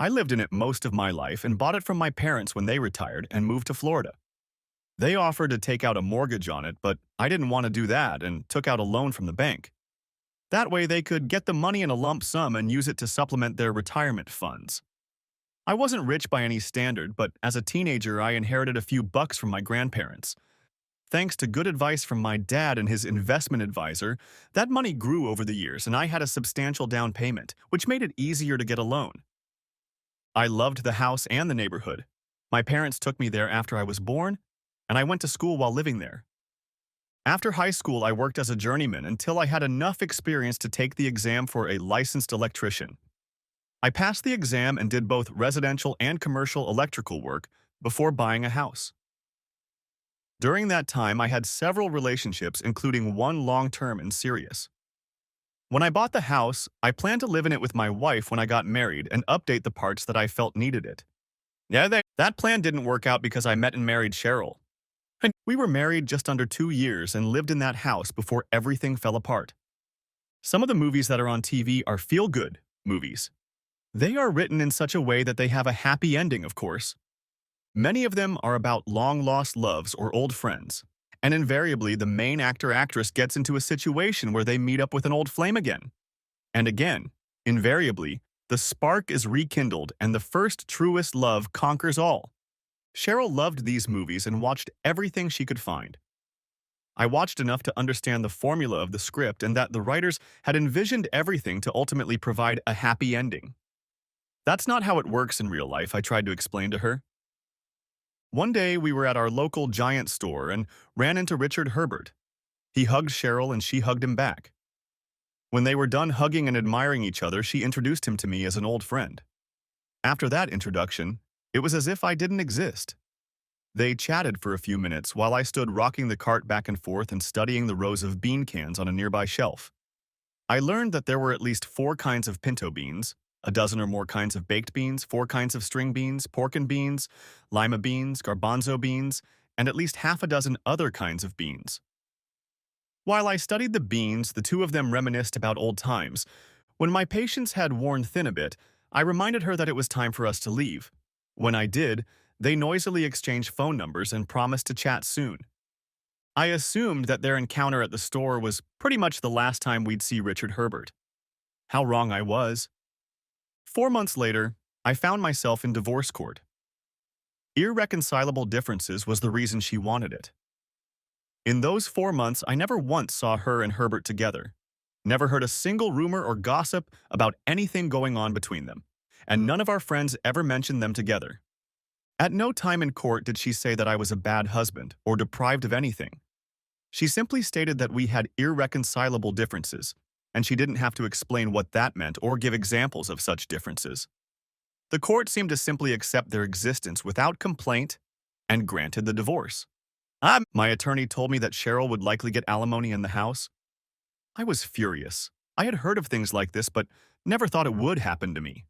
I lived in it most of my life and bought it from my parents when they retired and moved to Florida. They offered to take out a mortgage on it, but I didn't want to do that and took out a loan from the bank. That way they could get the money in a lump sum and use it to supplement their retirement funds. I wasn't rich by any standard, but as a teenager I inherited a few bucks from my grandparents. Thanks to good advice from my dad and his investment advisor, that money grew over the years and I had a substantial down payment, which made it easier to get a loan. I loved the house and the neighborhood. My parents took me there after I was born, and I went to school while living there. After high school, I worked as a journeyman until I had enough experience to take the exam for a licensed electrician. I passed the exam and did both residential and commercial electrical work before buying a house. During that time, I had several relationships, including one long-term and serious. When I bought the house, I planned to live in it with my wife when I got married and update the parts that I felt needed it. That plan didn't work out because I met and married Cheryl. And we were married just under 2 years and lived in that house before everything fell apart. Some of the movies that are on TV are feel-good movies. They are written in such a way that they have a happy ending, of course. Many of them are about long-lost loves or old friends, and invariably the main actor/actress gets into a situation where they meet up with an old flame again. And again, invariably, the spark is rekindled and the first truest love conquers all. Cheryl loved these movies and watched everything she could find. I watched enough to understand the formula of the script and that the writers had envisioned everything to ultimately provide a happy ending. That's not how it works in real life, I tried to explain to her. One day, we were at our local giant store and ran into Richard Herbert. He hugged Cheryl and she hugged him back. When they were done hugging and admiring each other, she introduced him to me as an old friend. After that introduction, it was as if I didn't exist. They chatted for a few minutes while I stood rocking the cart back and forth and studying the rows of bean cans on a nearby shelf. I learned that there were at least 4 kinds of pinto beans, a dozen or more kinds of baked beans, 4 kinds of string beans, pork and beans, lima beans, garbanzo beans, and at least half a dozen other kinds of beans. While I studied the beans, the two of them reminisced about old times. When my patience had worn thin a bit, I reminded her that it was time for us to leave. When I did, they noisily exchanged phone numbers and promised to chat soon. I assumed that their encounter at the store was pretty much the last time we'd see Richard Herbert. How wrong I was. 4 months later, I found myself in divorce court. Irreconcilable differences was the reason she wanted it. In those 4 months, I never once saw her and Herbert together. Never heard a single rumor or gossip about anything going on between them, and none of our friends ever mentioned them together. At no time in court did she say that I was a bad husband or deprived of anything. She simply stated that we had irreconcilable differences, and she didn't have to explain what that meant or give examples of such differences. The court seemed to simply accept their existence without complaint and granted the divorce. My attorney told me that Cheryl would likely get alimony in the house. I was furious. I had heard of things like this, but never thought it would happen to me.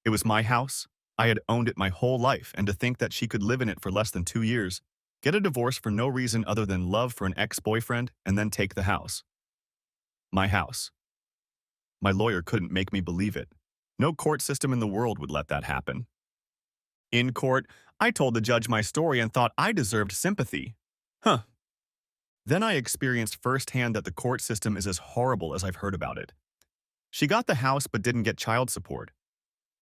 It was my house. I had owned it my whole life, and to think that she could live in it for less than 2 years, get a divorce for no reason other than love for an ex-boyfriend, and then take the house. My house. My lawyer couldn't make me believe it. No court system in the world would let that happen. In court, I told the judge my story and thought I deserved sympathy. Then I experienced firsthand that the court system is as horrible as I've heard about it. She got the house but didn't get child support.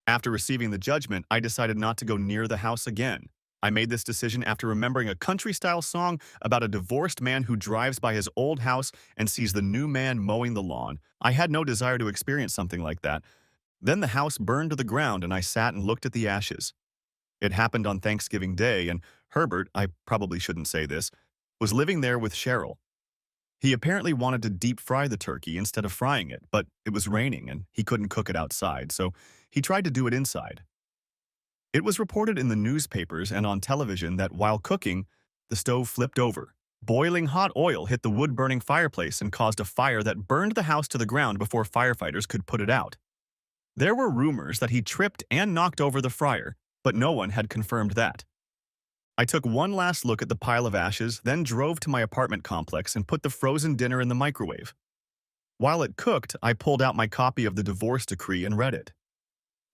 After receiving the judgment, I decided not to go near the house again. I made this decision after remembering a country-style song about a divorced man who drives by his old house and sees the new man mowing the lawn. I had no desire to experience something like that. Then the house burned to the ground and I sat and looked at the ashes. It happened on Thanksgiving Day, and Herbert, I probably shouldn't say this, was living there with Cheryl. He apparently wanted to deep fry the turkey instead of frying it, but it was raining and he couldn't cook it outside, so he tried to do it inside. It was reported in the newspapers and on television that while cooking, the stove flipped over. Boiling hot oil hit the wood-burning fireplace and caused a fire that burned the house to the ground before firefighters could put it out. There were rumors that he tripped and knocked over the fryer, but no one had confirmed that. I took one last look at the pile of ashes, then drove to my apartment complex and put the frozen dinner in the microwave. While it cooked, I pulled out my copy of the divorce decree and read it.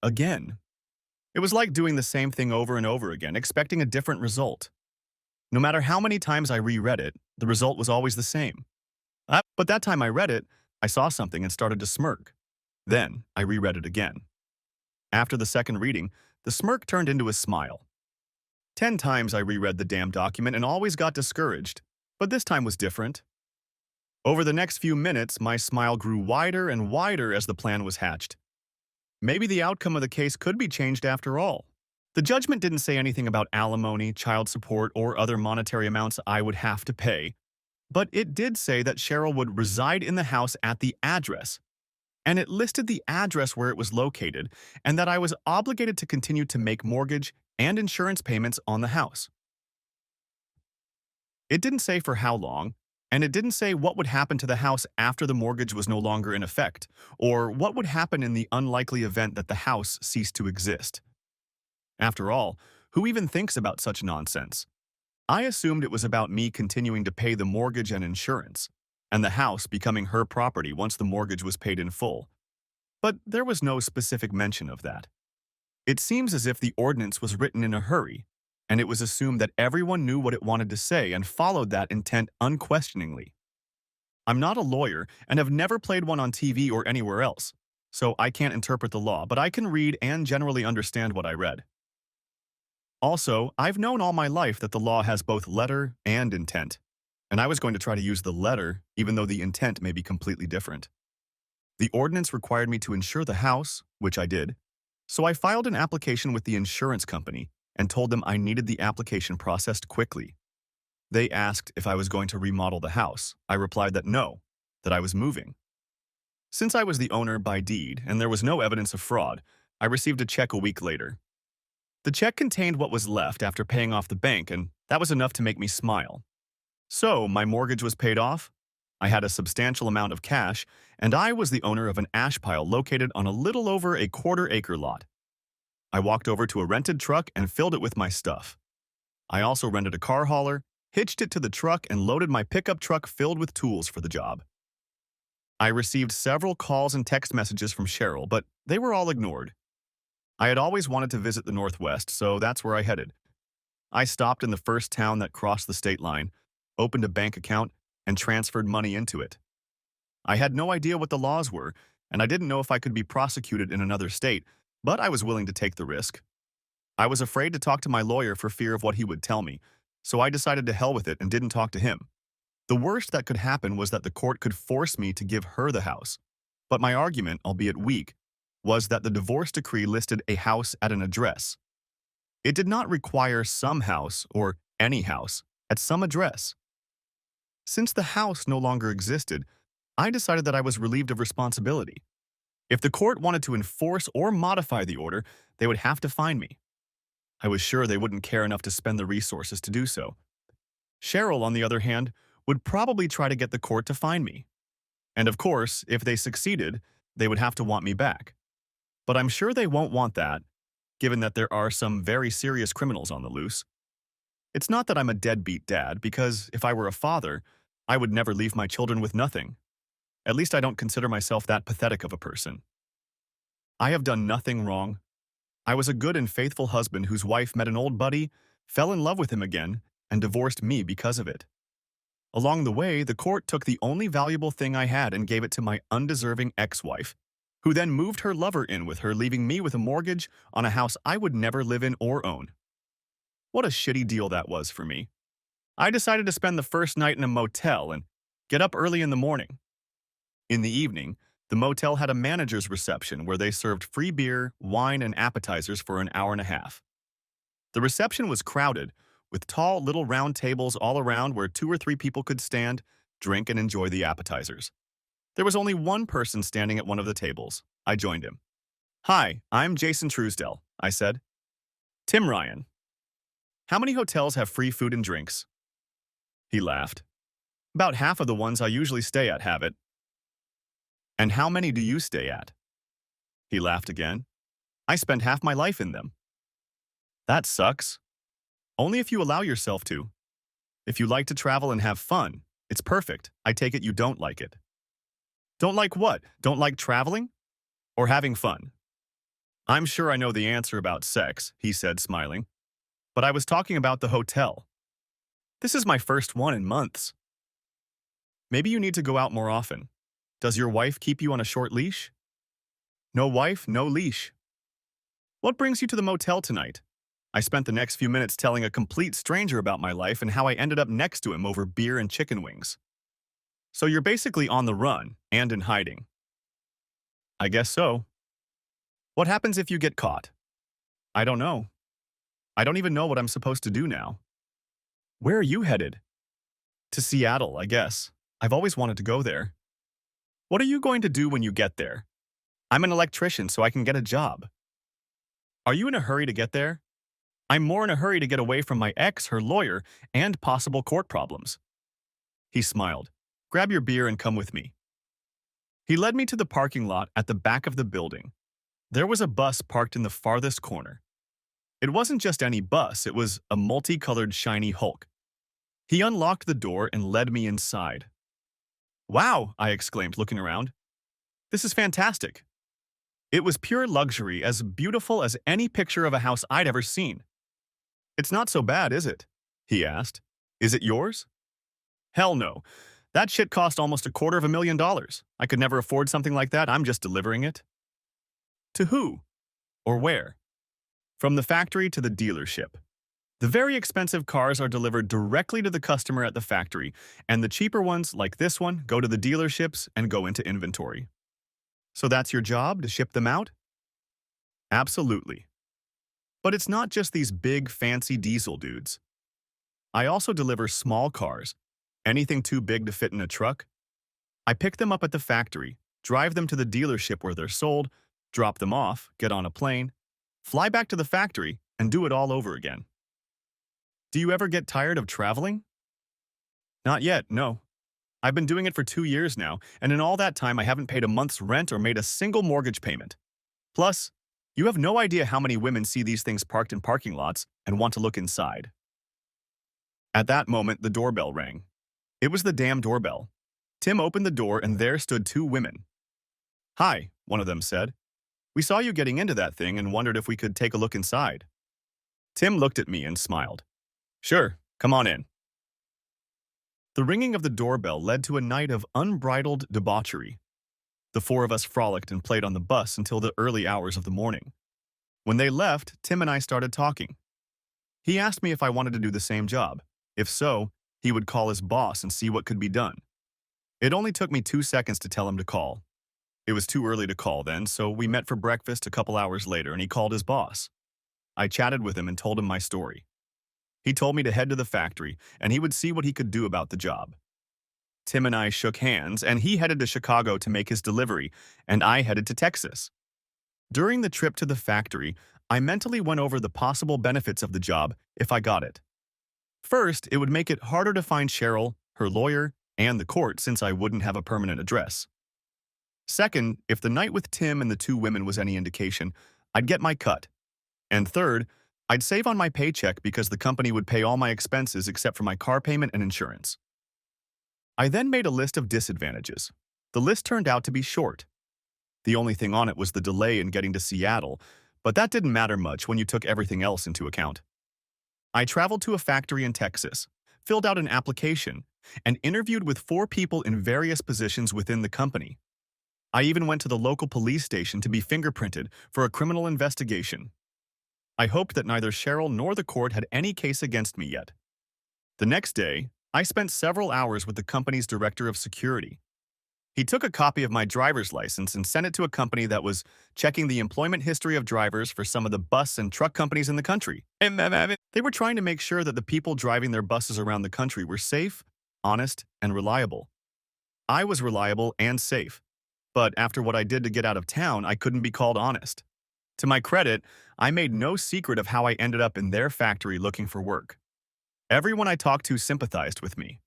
Again, It was like doing the same thing over and over again, expecting a different result. No matter how many times I reread it, the result was always the same. But that time I read it, I saw something and started to smirk. Then I reread it again. After the second reading, the smirk turned into a smile. 10 times I reread the damn document and always got discouraged, but this time was different. Over the next few minutes, my smile grew wider and wider as the plan was hatched. Maybe the outcome of the case could be changed after all. The judgment didn't say anything about alimony, child support, or other monetary amounts I would have to pay, but it did say that Cheryl would reside in the house at the address, and it listed the address where it was located, and that I was obligated to continue to make mortgage and insurance payments on the house. It didn't say for how long, and it didn't say what would happen to the house after the mortgage was no longer in effect, or what would happen in the unlikely event that the house ceased to exist. After all, who even thinks about such nonsense? I assumed it was about me continuing to pay the mortgage and insurance, and the house becoming her property once the mortgage was paid in full. But there was no specific mention of that. It seems as if the ordinance was written in a hurry, and it was assumed that everyone knew what it wanted to say and followed that intent unquestioningly. I'm not a lawyer and have never played one on TV or anywhere else, so I can't interpret the law, but I can read and generally understand what I read. Also, I've known all my life that the law has both letter and intent, and I was going to try to use the letter even though the intent may be completely different. The ordinance required me to insure the house, which I did, so I filed an application with the insurance company and told them I needed the application processed quickly. They asked if I was going to remodel the house. I replied that no, that I was moving. Since I was the owner by deed and there was no evidence of fraud, I received a check a week later. The check contained what was left after paying off the bank, and that was enough to make me smile. So, my mortgage was paid off, I had a substantial amount of cash, and I was the owner of an ash pile located on a little over a quarter-acre lot. I walked over to a rented truck and filled it with my stuff. I also rented a car hauler, hitched it to the truck, and loaded my pickup truck filled with tools for the job. I received several calls and text messages from Cheryl, but they were all ignored. I had always wanted to visit the Northwest, so that's where I headed. I stopped in the first town that crossed the state line, opened a bank account, and transferred money into it. I had no idea what the laws were, and I didn't know if I could be prosecuted in another state, but I was willing to take the risk. I was afraid to talk to my lawyer for fear of what he would tell me, so I decided to hell with it and didn't talk to him. The worst that could happen was that the court could force me to give her the house. But my argument, albeit weak, was that the divorce decree listed a house at an address. It did not require some house or any house at some address. Since the house no longer existed, I decided that I was relieved of responsibility. If the court wanted to enforce or modify the order, they would have to fine me. I was sure they wouldn't care enough to spend the resources to do so. Cheryl, on the other hand, would probably try to get the court to fine me. And of course, if they succeeded, they would have to want me back. But I'm sure they won't want that, given that there are some very serious criminals on the loose. It's not that I'm a deadbeat dad, because if I were a father, I would never leave my children with nothing. At least I don't consider myself that pathetic of a person. I have done nothing wrong. I was a good and faithful husband whose wife met an old buddy, fell in love with him again, and divorced me because of it. Along the way, the court took the only valuable thing I had and gave it to my undeserving ex-wife, who then moved her lover in with her, leaving me with a mortgage on a house I would never live in or own. What a shitty deal that was for me. I decided to spend the first night in a motel and get up early in the morning. In the evening, the motel had a manager's reception where they served free beer, wine, and appetizers for an hour and a half. The reception was crowded, with tall little round tables all around where 2 or 3 people could stand, drink, and enjoy the appetizers. There was only one person standing at one of the tables. I joined him. "Hi, I'm Jason Truesdell," I said. "Tim Ryan. How many hotels have free food and drinks?" He laughed. "About half of the ones I usually stay at have it." "And how many do you stay at?" He laughed again. "I spend half my life in them." "That sucks." "Only if you allow yourself to. If you like to travel and have fun, it's perfect. I take it you don't like it." "Don't like what? Don't like traveling? Or having fun?" I'm sure I know the answer about sex, he said, smiling. But I was talking about the hotel. This is my first one in months. Maybe you need to go out more often. Does your wife keep you on a short leash? No wife, no leash. What brings you to the motel tonight? I spent the next few minutes telling a complete stranger about my life and how I ended up next to him over beer and chicken wings. So you're basically on the run and in hiding. I guess so. What happens if you get caught? I don't know. I don't even know what I'm supposed to do now. Where are you headed? To Seattle, I guess. I've always wanted to go there. What are you going to do when you get there? I'm an electrician, so I can get a job. Are you in a hurry to get there? I'm more in a hurry to get away from my ex, her lawyer, and possible court problems. He smiled. Grab your beer and come with me. He led me to the parking lot at the back of the building. There was a bus parked in the farthest corner. It wasn't just any bus, it was a multicolored shiny Hulk. He unlocked the door and led me inside. Wow, I exclaimed, looking around. This is fantastic. It was pure luxury, as beautiful as any picture of a house I'd ever seen. It's not so bad, is it? He asked. Is it yours? Hell no. That shit cost almost $250,000. I could never afford something like that. I'm just delivering it. To who? Or where? From the factory to the dealership. The very expensive cars are delivered directly to the customer at the factory, and the cheaper ones, like this one, go to the dealerships and go into inventory. So that's your job, to ship them out? Absolutely. But it's not just these big, fancy diesel dudes. I also deliver small cars, anything too big to fit in a truck. I pick them up at the factory, drive them to the dealership where they're sold, drop them off, get on a plane, fly back to the factory, and do it all over again. Do you ever get tired of traveling? Not yet, no. I've been doing it for 2 years now, and in all that time I haven't paid a month's rent or made a single mortgage payment. Plus, you have no idea how many women see these things parked in parking lots and want to look inside. At that moment, the doorbell rang. It was the damn doorbell. Tim opened the door and there stood 2 women. Hi, one of them said. We saw you getting into that thing and wondered if we could take a look inside. Tim looked at me and smiled. Sure, come on in. The ringing of the doorbell led to a night of unbridled debauchery. The 4 of us frolicked and played on the bus until the early hours of the morning. When they left, Tim and I started talking. He asked me if I wanted to do the same job. If so, he would call his boss and see what could be done. It only took me 2 seconds to tell him to call. It was too early to call then, so we met for breakfast a couple hours later and he called his boss. I chatted with him and told him my story. He told me to head to the factory and he would see what he could do about the job. Tim and I shook hands and he headed to Chicago to make his delivery and I headed to Texas. During the trip to the factory, I mentally went over the possible benefits of the job if I got it. First, it would make it harder to find Cheryl, her lawyer, and the court since I wouldn't have a permanent address. Second, if the night with Tim and the 2 women was any indication, I'd get my cut. And third, I'd save on my paycheck because the company would pay all my expenses except for my car payment and insurance. I then made a list of disadvantages. The list turned out to be short. The only thing on it was the delay in getting to Seattle, but that didn't matter much when you took everything else into account. I traveled to a factory in Texas, filled out an application, and interviewed with 4 people in various positions within the company. I even went to the local police station to be fingerprinted for a criminal investigation. I hoped that neither Cheryl nor the court had any case against me yet. The next day, I spent several hours with the company's director of security. He took a copy of my driver's license and sent it to a company that was checking the employment history of drivers for some of the bus and truck companies in the country. They were trying to make sure that the people driving their buses around the country were safe, honest, and reliable. I was reliable and safe, but after what I did to get out of town, I couldn't be called honest. To my credit, I made no secret of how I ended up in their factory looking for work. Everyone I talked to sympathized with me.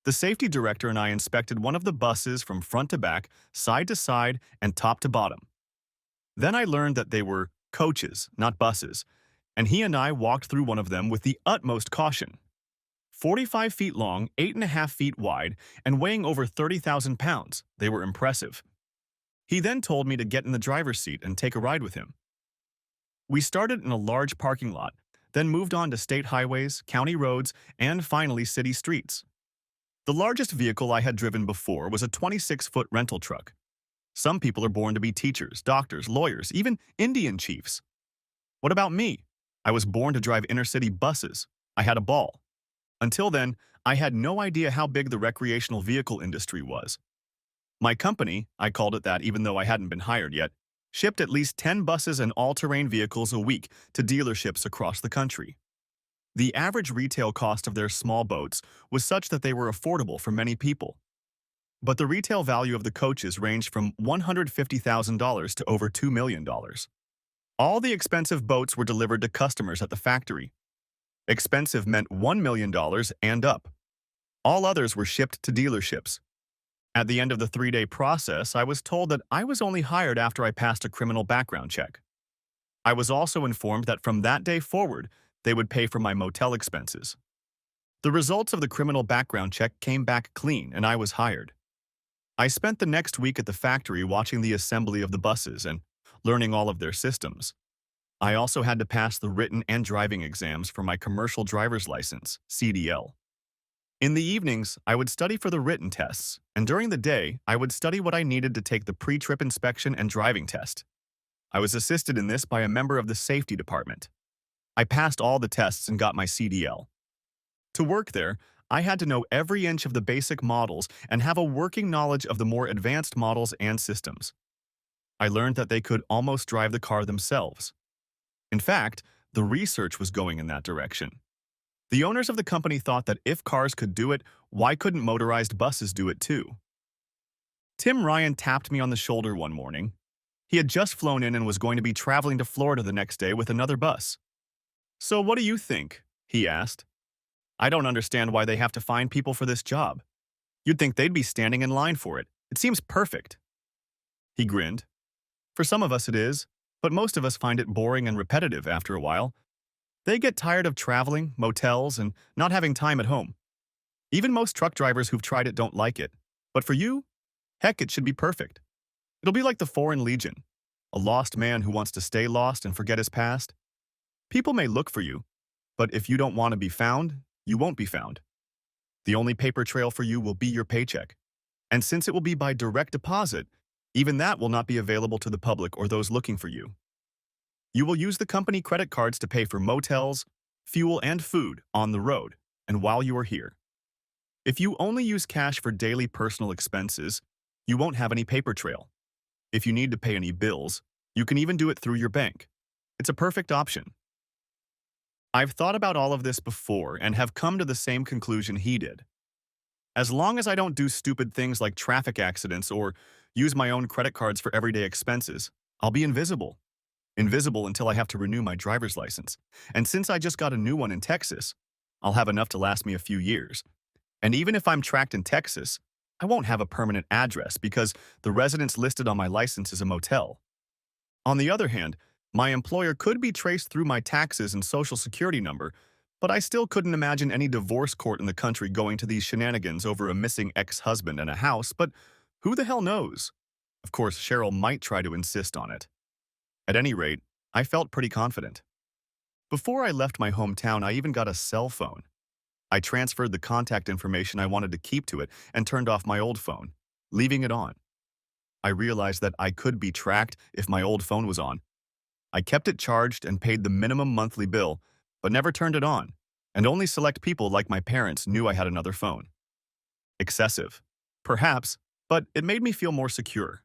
The safety director and I inspected one of the buses from front to back, side to side, and top to bottom. Then I learned that they were coaches, not buses, and he and I walked through one of them with the utmost caution. 45 feet long, 8.5 feet wide, and weighing over 30,000 pounds, they were impressive. He then told me to get in the driver's seat and take a ride with him. We started in a large parking lot, then moved on to state highways, county roads, and finally city streets. The largest vehicle I had driven before was a 26-foot rental truck. Some people are born to be teachers, doctors, lawyers, even Indian chiefs. What about me? I was born to drive inner-city buses. I had a ball. Until then, I had no idea how big the recreational vehicle industry was. My company, I called it that even though I hadn't been hired yet, shipped at least 10 buses and all-terrain vehicles a week to dealerships across the country. The average retail cost of their small boats was such that they were affordable for many people. But the retail value of the coaches ranged from $150,000 to over $2 million. All the expensive boats were delivered to customers at the factory. Expensive meant $1 million and up. All others were shipped to dealerships. At the end of the 3-day process, I was told that I was only hired after I passed a criminal background check. I was also informed that from that day forward, they would pay for my motel expenses. The results of the criminal background check came back clean, and I was hired. I spent the next week at the factory watching the assembly of the buses and learning all of their systems. I also had to pass the written and driving exams for my commercial driver's license, CDL. In the evenings, I would study for the written tests, and during the day, I would study what I needed to take the pre-trip inspection and driving test. I was assisted in this by a member of the safety department. I passed all the tests and got my CDL. To work there, I had to know every inch of the basic models and have a working knowledge of the more advanced models and systems. I learned that they could almost drive the car themselves. In fact, the research was going in that direction. The owners of the company thought that if cars could do it, why couldn't motorized buses do it too? Tim Ryan tapped me on the shoulder one morning. He had just flown in and was going to be traveling to Florida the next day with another bus. "So what do you think?" he asked. "I don't understand why they have to find people for this job. You'd think they'd be standing in line for it. It seems perfect." He grinned. "For some of us it is, but most of us find it boring and repetitive after a while. They get tired of traveling, motels, and not having time at home. Even most truck drivers who've tried it don't like it. But for you, heck, it should be perfect. It'll be like the Foreign Legion, a lost man who wants to stay lost and forget his past. People may look for you, but if you don't want to be found, you won't be found. The only paper trail for you will be your paycheck. And since it will be by direct deposit, even that will not be available to the public or those looking for you. You will use the company credit cards to pay for motels, fuel, and food on the road and while you are here. If you only use cash for daily personal expenses, you won't have any paper trail. If you need to pay any bills, you can even do it through your bank. It's a perfect option." I've thought about all of this before and have come to the same conclusion he did. As long as I don't do stupid things like traffic accidents or use my own credit cards for everyday expenses, I'll be invisible. Invisible until I have to renew my driver's license. And since I just got a new one in Texas, I'll have enough to last me a few years. And even if I'm tracked in Texas, I won't have a permanent address because the residence listed on my license is a motel. On the other hand, my employer could be traced through my taxes and social security number, but I still couldn't imagine any divorce court in the country going to these shenanigans over a missing ex-husband and a house, but who the hell knows? Of course, Cheryl might try to insist on it. At any rate, I felt pretty confident. Before I left my hometown, I even got a cell phone. I transferred the contact information I wanted to keep to it and turned off my old phone, leaving it on. I realized that I could be tracked if my old phone was on. I kept it charged and paid the minimum monthly bill, but never turned it on, and only select people like my parents knew I had another phone. Excessive, perhaps, but it made me feel more secure.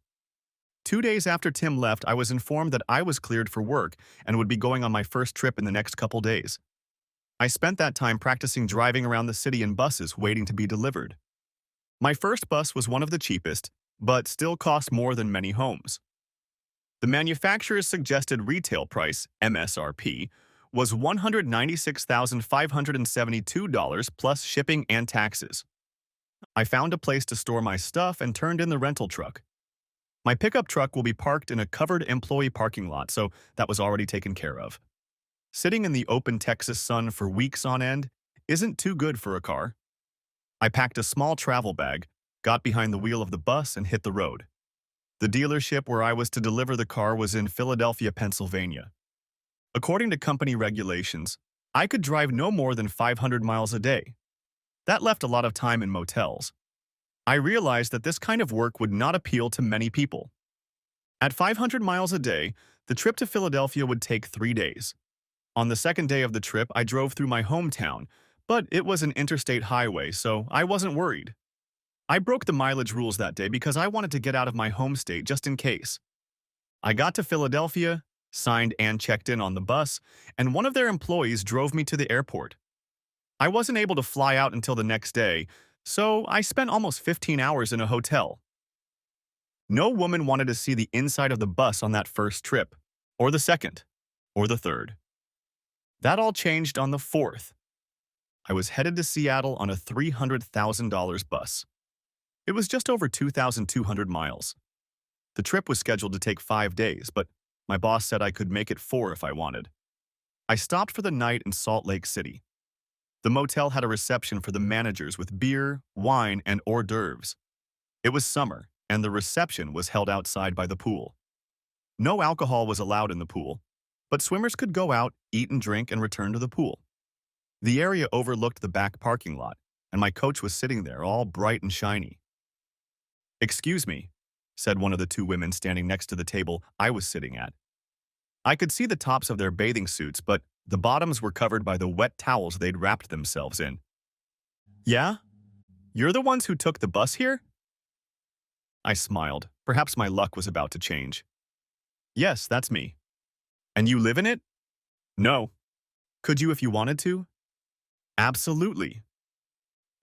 2 days after Tim left, I was informed that I was cleared for work and would be going on my first trip in the next couple days. I spent that time practicing driving around the city in buses waiting to be delivered. My first bus was one of the cheapest, but still cost more than many homes. The manufacturer's suggested retail price, MSRP, was $196,572 plus shipping and taxes. I found a place to store my stuff and turned in the rental truck. My pickup truck will be parked in a covered employee parking lot, so that was already taken care of. Sitting in the open Texas sun for weeks on end isn't too good for a car. I packed a small travel bag, got behind the wheel of the bus, and hit the road. The dealership where I was to deliver the car was in Philadelphia, Pennsylvania. According to company regulations, I could drive no more than 500 miles a day. That left a lot of time in motels. I realized that this kind of work would not appeal to many people. At 500 miles a day, the trip to Philadelphia would take 3 days. On the second day of the trip, I drove through my hometown, but it was an interstate highway, so I wasn't worried. I broke the mileage rules that day because I wanted to get out of my home state just in case. I got to Philadelphia, signed and checked in on the bus, and one of their employees drove me to the airport. I wasn't able to fly out until the next day, so I spent almost 15 hours in a hotel. No woman wanted to see the inside of the bus on that first trip, or the second, or the third. That all changed on the fourth. I was headed to Seattle on a $300,000 bus. It was just over 2,200 miles. The trip was scheduled to take 5 days, but my boss said I could make it 4 if I wanted. I stopped for the night in Salt Lake City. The motel had a reception for the managers with beer, wine, and hors d'oeuvres. It was summer, and the reception was held outside by the pool. No alcohol was allowed in the pool, but swimmers could go out, eat and drink, and return to the pool. The area overlooked the back parking lot, and my coach was sitting there all bright and shiny. "Excuse me," said one of the two women standing next to the table I was sitting at. I could see the tops of their bathing suits, but the bottoms were covered by the wet towels they'd wrapped themselves in. "Yeah? You're the ones who took the bus here?" I smiled. Perhaps my luck was about to change. "Yes, that's me." "And you live in it?" "No." "Could you if you wanted to?" "Absolutely."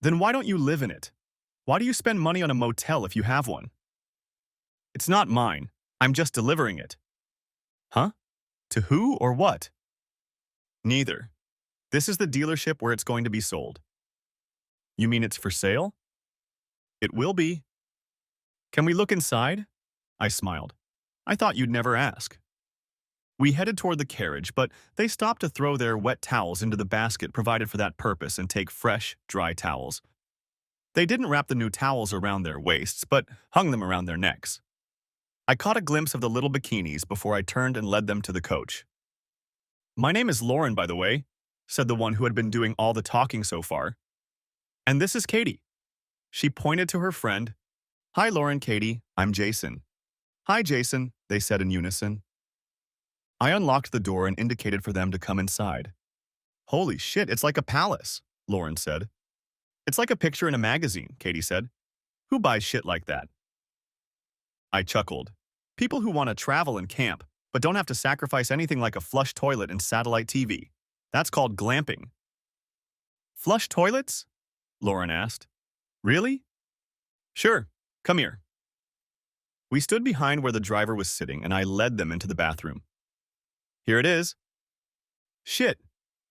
"Then why don't you live in it? Why do you spend money on a motel if you have one?" "It's not mine. I'm just delivering it." "Huh? To who or what?" "Neither. This is the dealership where it's going to be sold." "You mean it's for sale?" "It will be." "Can we look inside?" I smiled. I thought you'd never ask. We headed toward the carriage, but they stopped to throw their wet towels into the basket provided for that purpose and take fresh, dry towels. They didn't wrap the new towels around their waists, but hung them around their necks. I caught a glimpse of the little bikinis before I turned and led them to the coach. "My name is Lauren, by the way," said the one who had been doing all the talking so far. "And this is Katie." She pointed to her friend. "Hi, Lauren, Katie. I'm Jason." "Hi, Jason," they said in unison. I unlocked the door and indicated for them to come inside. "Holy shit, it's like a palace," Lauren said. "It's like a picture in a magazine," Katie said. "Who buys shit like that?" I chuckled. "People who want to travel and camp, but don't have to sacrifice anything like a flush toilet and satellite TV. That's called glamping." "Flush toilets?" Lauren asked. "Really?" "Sure. Come here." We stood behind where the driver was sitting, and I led them into the bathroom. "Here it is." "Shit.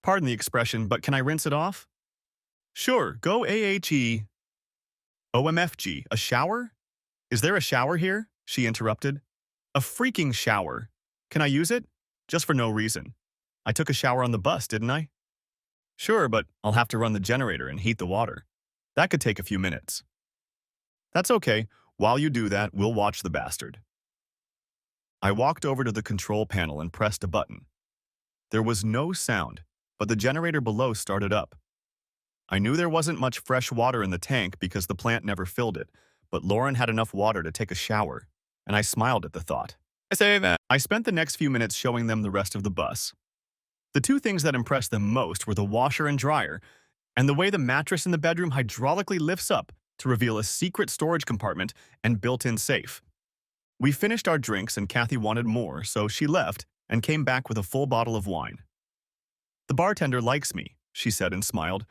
Pardon the expression, but can I rinse it off?" "Sure, go AHE. OMFG, a shower? Is there a shower here?" she interrupted. "A freaking shower. Can I use it? Just for no reason. I took a shower on the bus, didn't I?" "Sure, but I'll have to run the generator and heat the water. That could take a few minutes." "That's okay. While you do that, we'll watch the bastard." I walked over to the control panel and pressed a button. There was no sound, but the generator below started up. I knew there wasn't much fresh water in the tank because the plant never filled it, but Lauren had enough water to take a shower, and I smiled at the thought. I spent the next few minutes showing them the rest of the bus. The two things that impressed them most were the washer and dryer, and the way the mattress in the bedroom hydraulically lifts up to reveal a secret storage compartment and built-in safe. We finished our drinks and Kathy wanted more, so she left and came back with a full bottle of wine. "The bartender likes me," she said and smiled.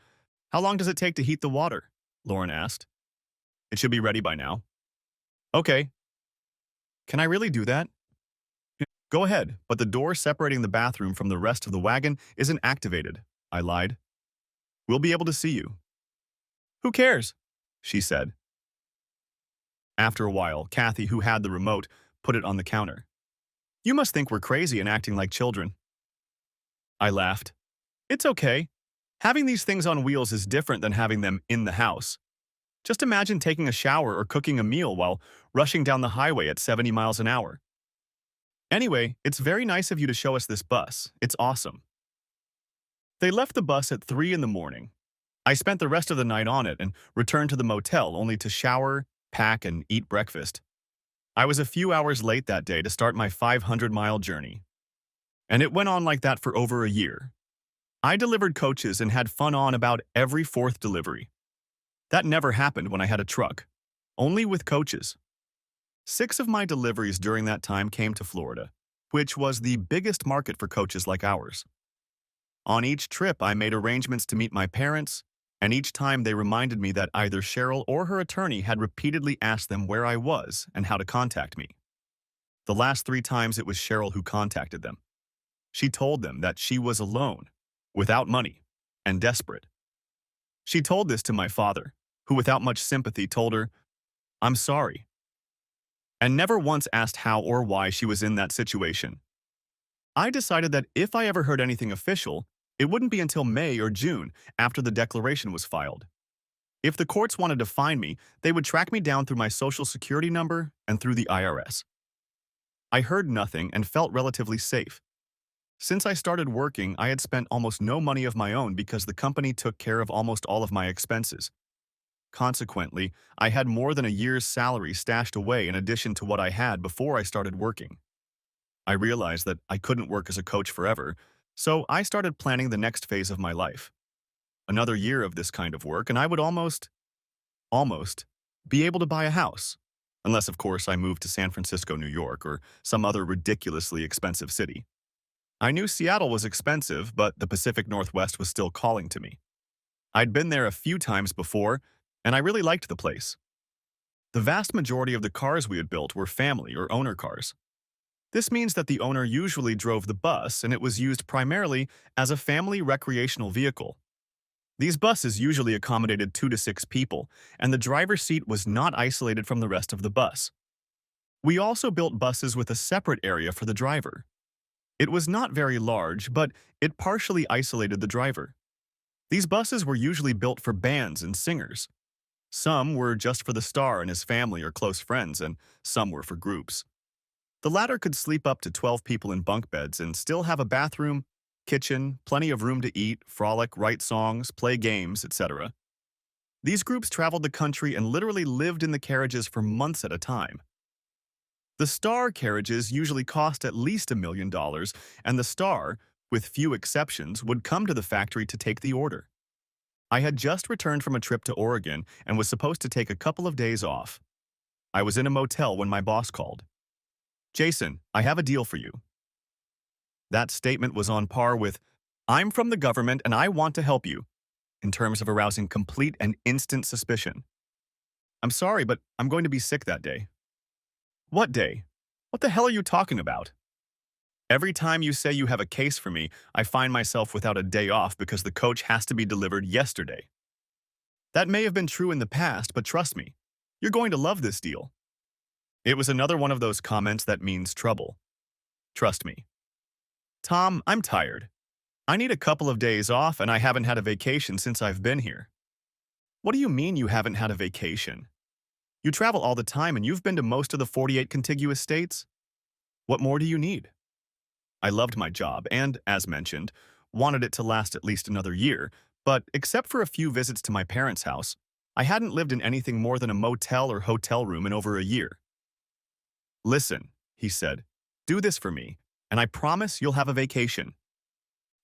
"How long does it take to heat the water?" Lauren asked. "It should be ready by now." "Okay." "Can I really do that?" "Go ahead, but the door separating the bathroom from the rest of the wagon isn't activated," I lied. "We'll be able to see you." "Who cares?" she said. After a while, Kathy, who had the remote, put it on the counter. "You must think we're crazy and acting like children." I laughed. "It's okay. Having these things on wheels is different than having them in the house. Just imagine taking a shower or cooking a meal while rushing down the highway at 70 miles an hour." Anyway, it's very nice of you to show us this bus. It's awesome. They left the bus at 3 in the morning. I spent the rest of the night on it and returned to the motel only to shower, pack, and eat breakfast. I was a few hours late that day to start my 500-mile journey. And it went on like that for over a year. I delivered coaches and had fun on about every fourth delivery. That never happened when I had a truck. Only with coaches. 6 of my deliveries during that time came to Florida, which was the biggest market for coaches like ours. On each trip, I made arrangements to meet my parents, and each time they reminded me that either Cheryl or her attorney had repeatedly asked them where I was and how to contact me. The last 3 times it was Cheryl who contacted them. She told them that she was alone, without money, and desperate. She told this to my father, who without much sympathy told her, "I'm sorry," and never once asked how or why she was in that situation. I decided that if I ever heard anything official, it wouldn't be until May or June after the declaration was filed. If the courts wanted to find me, they would track me down through my social security number and through the IRS. I heard nothing and felt relatively safe. Since I started working, I had spent almost no money of my own because the company took care of almost all of my expenses. Consequently, I had more than a year's salary stashed away in addition to what I had before I started working. I realized that I couldn't work as a coach forever, so I started planning the next phase of my life. Another year of this kind of work, and I would almost, be able to buy a house. Unless, of course, I moved to San Francisco, New York, or some other ridiculously expensive city. I knew Seattle was expensive, but the Pacific Northwest was still calling to me. I'd been there a few times before, and I really liked the place. The vast majority of the cars we had built were family or owner cars. This means that the owner usually drove the bus, and it was used primarily as a family recreational vehicle. These buses usually accommodated 2 to 6 people, and the driver's seat was not isolated from the rest of the bus. We also built buses with a separate area for the driver. It was not very large, but it partially isolated the driver. These buses were usually built for bands and singers. Some were just for the star and his family or close friends, and some were for groups. The latter could sleep up to 12 people in bunk beds and still have a bathroom, kitchen, plenty of room to eat, frolic, write songs, play games, etc. These groups traveled the country and literally lived in the carriages for months at a time. The star carriages usually cost at least $1 million, and the star, with few exceptions, would come to the factory to take the order. I had just returned from a trip to Oregon and was supposed to take a couple of days off. I was in a motel when my boss called. "Jason, I have a deal for you." That statement was on par with, "I'm from the government and I want to help you," in terms of arousing complete and instant suspicion. "I'm sorry, but I'm going to be sick that day." "What day? What the hell are you talking about?" "Every time you say you have a case for me, I find myself without a day off because the coach has to be delivered yesterday." That may have been true in the past, but trust me, you're going to love this deal. It was another one of those comments that means trouble. Trust me. "Tom, I'm tired. I need a couple of days off and I haven't had a vacation since I've been here." "What do you mean you haven't had a vacation? You travel all the time and you've been to most of the 48 contiguous states. What more do you need?" I loved my job and, as mentioned, wanted it to last at least another year, but except for a few visits to my parents' house, I hadn't lived in anything more than a motel or hotel room in over a year. "Listen," he said, "do this for me, and I promise you'll have a vacation."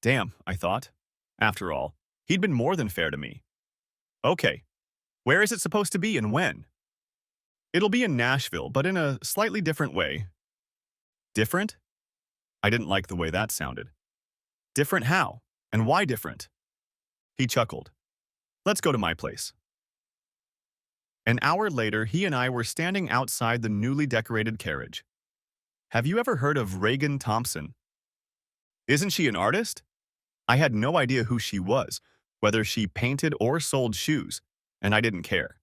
Damn, I thought. After all, he'd been more than fair to me. "Okay, where is it supposed to be and when?" "It'll be in Nashville, but in a slightly different way." "Different?" I didn't like the way that sounded. "Different how? And why different?" He chuckled. "Let's go to my place." An hour later, he and I were standing outside the newly decorated carriage. Have you ever heard of Reagan Thompson? Isn't she an artist? I had no idea who she was, whether she painted or sold shoes, and I didn't care.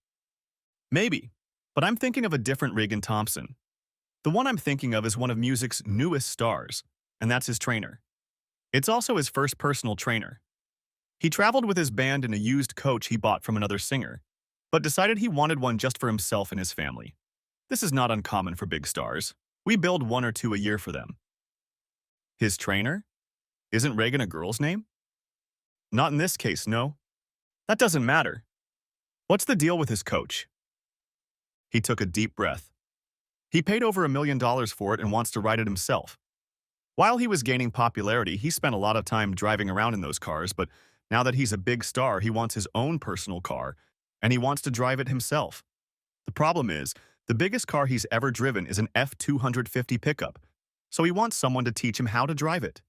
Maybe, but I'm thinking of a different Reagan Thompson. The one I'm thinking of is one of music's newest stars, and that's his trainer. It's also his first personal trainer. He traveled with his band in a used coach he bought from another singer, but decided he wanted one just for himself and his family. This is not uncommon for big stars. We build one or two a year for them. His trainer? Isn't Reagan a girl's name? Not in this case, no. That doesn't matter. What's the deal with his coach? He took a deep breath. He paid over $1 million for it and wants to ride it himself. While he was gaining popularity, he spent a lot of time driving around in those cars, but now that he's a big star, he wants his own personal car, and he wants to drive it himself. The problem is, the biggest car he's ever driven is an F-250 pickup, so he wants someone to teach him how to drive it.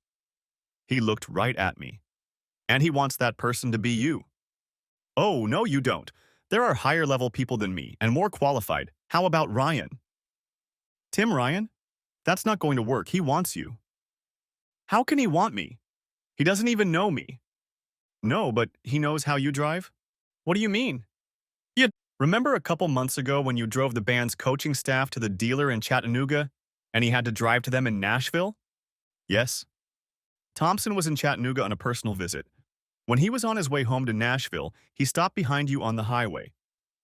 He looked right at me. And he wants that person to be you. Oh, no, you don't. There are higher-level people than me, and more qualified. How about Ryan? Tim Ryan? That's not going to work. He wants you. How can he want me? He doesn't even know me. No, but he knows how you drive? What do you mean? You remember a couple months ago when you drove the band's coaching staff to the dealer in Chattanooga, and he had to drive to them in Nashville? Yes. Thompson was in Chattanooga on a personal visit. When he was on his way home to Nashville, he stopped behind you on the highway.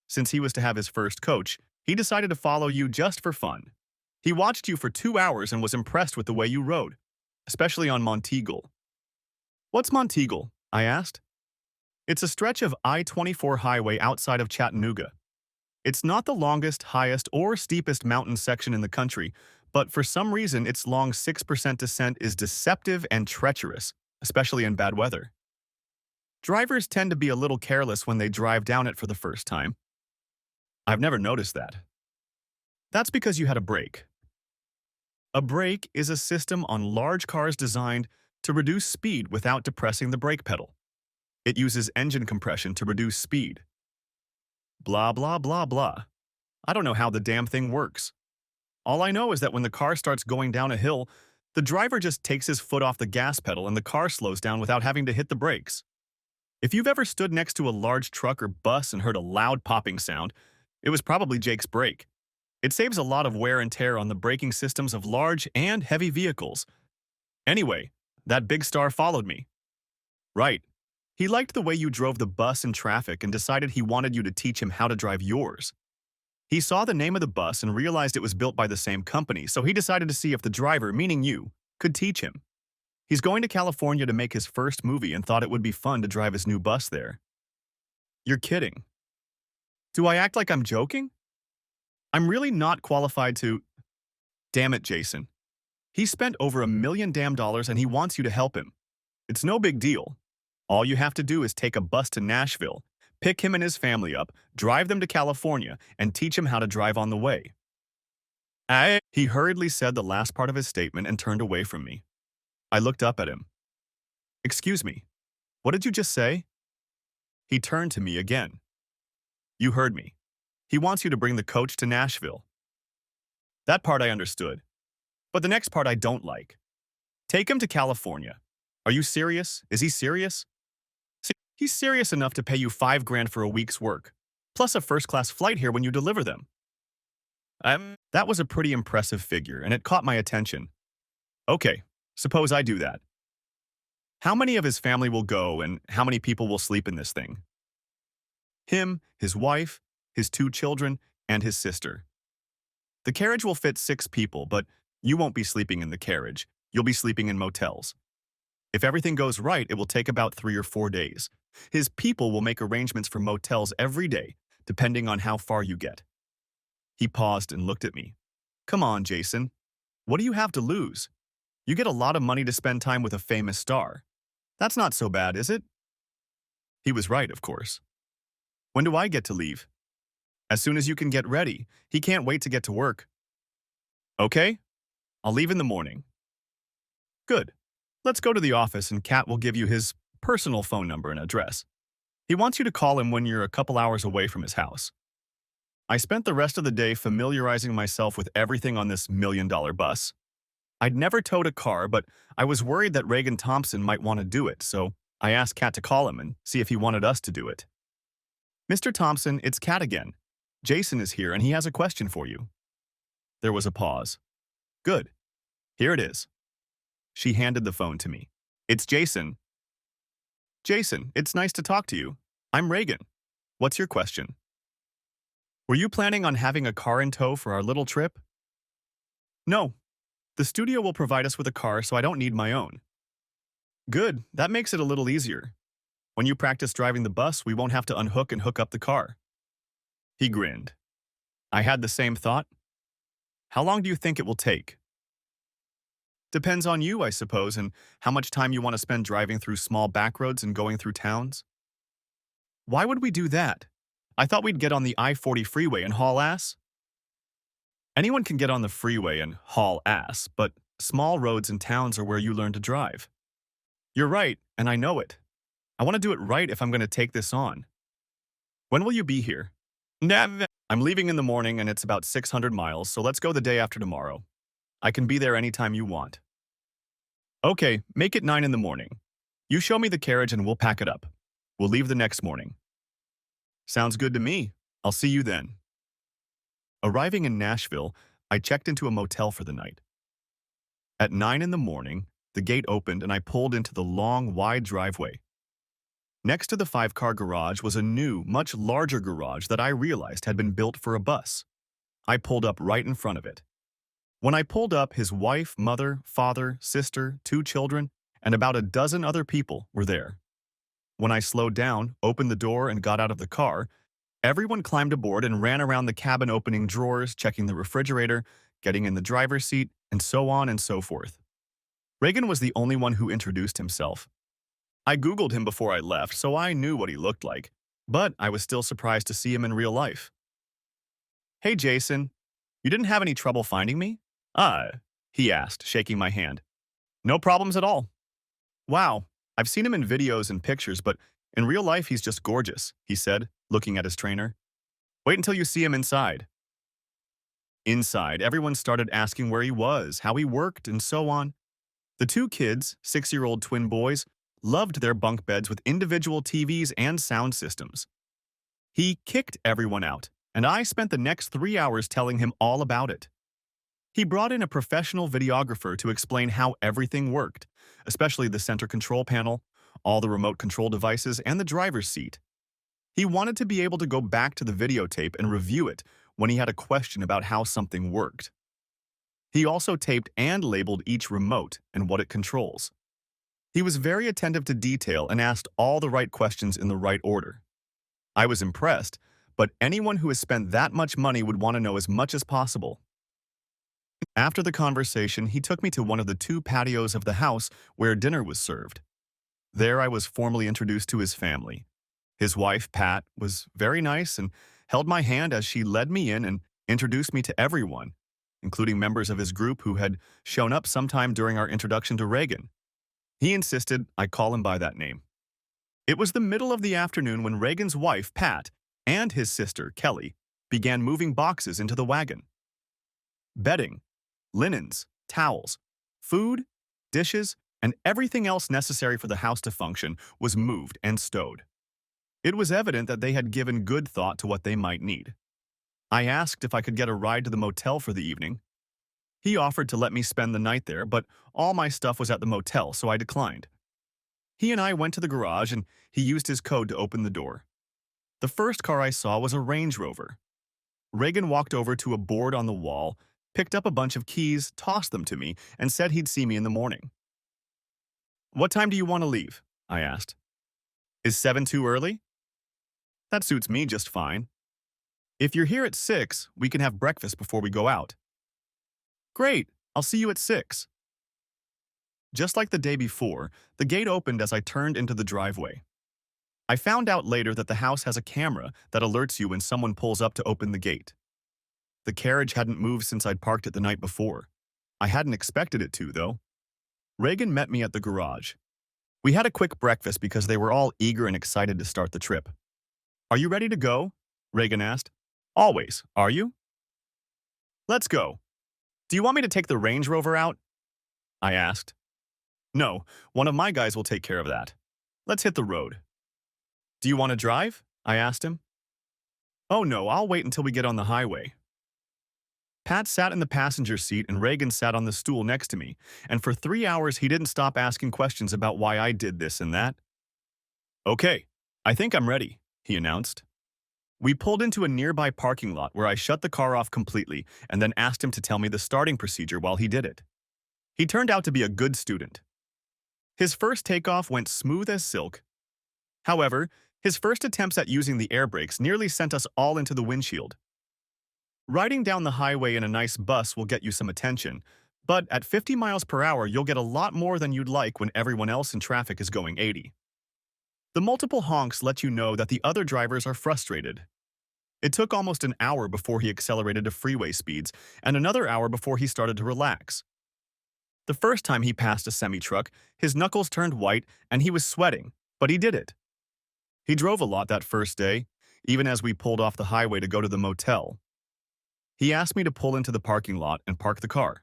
Since he was to have his first coach, he decided to follow you just for fun. He watched you for 2 hours and was impressed with the way you rode, especially on Monteagle. What's Monteagle? I asked. It's a stretch of I-24 highway outside of Chattanooga. It's not the longest, highest, or steepest mountain section in the country, but for some reason its long 6% descent is deceptive and treacherous, especially in bad weather. Drivers tend to be a little careless when they drive down it for the first time. I've never noticed that. That's because you had a brake. A brake is a system on large cars designed to reduce speed without depressing the brake pedal. It uses engine compression to reduce speed. Blah, blah, blah, blah. I don't know how the damn thing works. All I know is that when the car starts going down a hill, the driver just takes his foot off the gas pedal and the car slows down without having to hit the brakes. If you've ever stood next to a large truck or bus and heard a loud popping sound, it was probably Jake's brake. It saves a lot of wear and tear on the braking systems of large and heavy vehicles. Anyway, that big star followed me. Right. He liked the way you drove the bus in traffic and decided he wanted you to teach him how to drive yours. He saw the name of the bus and realized it was built by the same company, so he decided to see if the driver, meaning you, could teach him. He's going to California to make his first movie and thought it would be fun to drive his new bus there. You're kidding. Do I act like I'm joking? I'm really not qualified to… Damn it, Jason. He spent over $1 million and he wants you to help him. It's no big deal. All you have to do is take a bus to Nashville, pick him and his family up, drive them to California, and teach him how to drive on the way. He hurriedly said the last part of his statement and turned away from me. I looked up at him. Excuse me, what did you just say? He turned to me again. You heard me. He wants you to bring the coach to Nashville. That part I understood. But the next part I don't like. Take him to California. Are you serious? Is he serious? See, he's serious enough to pay you $5,000 for a week's work, plus a first-class flight here when you deliver them. That was a pretty impressive figure, and it caught my attention. Okay, suppose I do that. How many of his family will go, and how many people will sleep in this thing? Him, his wife, his 2 children, and his sister. The carriage will fit 6 people, but you won't be sleeping in the carriage. You'll be sleeping in motels. If everything goes right, it will take about 3 or 4 days. His people will make arrangements for motels every day, depending on how far you get. He paused and looked at me. Come on, Jason. What do you have to lose? You get a lot of money to spend time with a famous star. That's not so bad, is it? He was right, of course. When do I get to leave? As soon as you can get ready. He can't wait to get to work. Okay, I'll leave in the morning. Good. Let's go to the office and Kat will give you his personal phone number and address. He wants you to call him when you're a couple hours away from his house. I spent the rest of the day familiarizing myself with everything on this $1 million bus. I'd never towed a car, but I was worried that Reagan Thompson might want to do it, so I asked Kat to call him and see if he wanted us to do it. Mr. Thompson, it's Kat again. Jason is here and he has a question for you. There was a pause. Good. Here it is. She handed the phone to me. It's Jason. Jason, it's nice to talk to you. I'm Reagan. What's your question? Were you planning on having a car in tow for our little trip? No, the studio will provide us with a car, so I don't need my own. Good, that makes it a little easier. When you practice driving the bus, we won't have to unhook and hook up the car. He grinned. I had the same thought. How long do you think it will take? Depends on you, I suppose, and how much time you want to spend driving through small back roads and going through towns. Why would we do that? I thought we'd get on the I-40 freeway and haul ass. Anyone can get on the freeway and haul ass, but small roads and towns are where you learn to drive. You're right, and I know it. I want to do it right if I'm going to take this on. When will you be here? I'm leaving in the morning and it's about 600 miles, so let's go the day after tomorrow. I can be there anytime you want. Okay, make it 9 in the morning. You show me the carriage and we'll pack it up. We'll leave the next morning. Sounds good to me. I'll see you then. Arriving in Nashville, I checked into a motel for the night. At 9 in the morning, the gate opened and I pulled into the long, wide driveway. Next to the 5-car garage was a new, much larger garage that I realized had been built for a bus. I pulled up right in front of it. When I pulled up, his wife, mother, father, sister, 2 children, and about a dozen other people were there. When I slowed down, opened the door, and got out of the car, everyone climbed aboard and ran around the cabin opening drawers, checking the refrigerator, getting in the driver's seat, and so on and so forth. Reagan was the only one who introduced himself. I Googled him before I left, so I knew what he looked like, but I was still surprised to see him in real life. Hey, Jason, you didn't have any trouble finding me? He asked, shaking my hand. No problems at all. Wow, I've seen him in videos and pictures, but in real life he's just gorgeous, he said, looking at his trainer. Wait until you see him inside. Inside, everyone started asking where he was, how he worked, and so on. The 2 kids, 6-year-old twin boys, loved their bunk beds with individual TVs and sound systems. He kicked everyone out, and I spent the next 3 hours telling him all about it. He brought in a professional videographer to explain how everything worked, especially the center control panel, all the remote control devices, and the driver's seat. He wanted to be able to go back to the videotape and review it when he had a question about how something worked. He also taped and labeled each remote and what it controls. He was very attentive to detail and asked all the right questions in the right order. I was impressed, but anyone who has spent that much money would want to know as much as possible. After the conversation, he took me to one of the 2 patios of the house where dinner was served. There I was formally introduced to his family. His wife, Pat, was very nice and held my hand as she led me in and introduced me to everyone, including members of his group who had shown up sometime during our introduction to Reagan. He insisted I call him by that name. It was the middle of the afternoon when Reagan's wife, Pat, and his sister, Kelly, began moving boxes into the wagon. Bedding, linens, towels, food, dishes, and everything else necessary for the house to function was moved and stowed. It was evident that they had given good thought to what they might need. I asked if I could get a ride to the motel for the evening. He offered to let me spend the night there, but all my stuff was at the motel, so I declined. He and I went to the garage, and he used his code to open the door. The first car I saw was a Range Rover. Reagan walked over to a board on the wall, picked up a bunch of keys, tossed them to me, and said he'd see me in the morning. What time do you want to leave? I asked. Is 7 too early? That suits me just fine. If you're here at 6, we can have breakfast before we go out. Great, I'll see you at 6. Just like the day before, the gate opened as I turned into the driveway. I found out later that the house has a camera that alerts you when someone pulls up to open the gate. The carriage hadn't moved since I'd parked it the night before. I hadn't expected it to, though. Reagan met me at the garage. We had a quick breakfast because they were all eager and excited to start the trip. Are you ready to go? Reagan asked. Always, are you? Let's go. Do you want me to take the Range Rover out? I asked. No, one of my guys will take care of that. Let's hit the road. Do you want to drive? I asked him. Oh no, I'll wait until we get on the highway. Pat sat in the passenger seat and Reagan sat on the stool next to me, and for 3 hours he didn't stop asking questions about why I did this and that. Okay, I think I'm ready, he announced. We pulled into a nearby parking lot where I shut the car off completely and then asked him to tell me the starting procedure while he did it. He turned out to be a good student. His first takeoff went smooth as silk. However, his first attempts at using the air brakes nearly sent us all into the windshield. Riding down the highway in a nice bus will get you some attention, but at 50 miles per hour, you'll get a lot more than you'd like when everyone else in traffic is going 80. The multiple honks let you know that the other drivers are frustrated. It took almost an hour before he accelerated to freeway speeds, and another hour before he started to relax. The first time he passed a semi-truck, his knuckles turned white and he was sweating, but he did it. He drove a lot that first day, even as we pulled off the highway to go to the motel. He asked me to pull into the parking lot and park the car.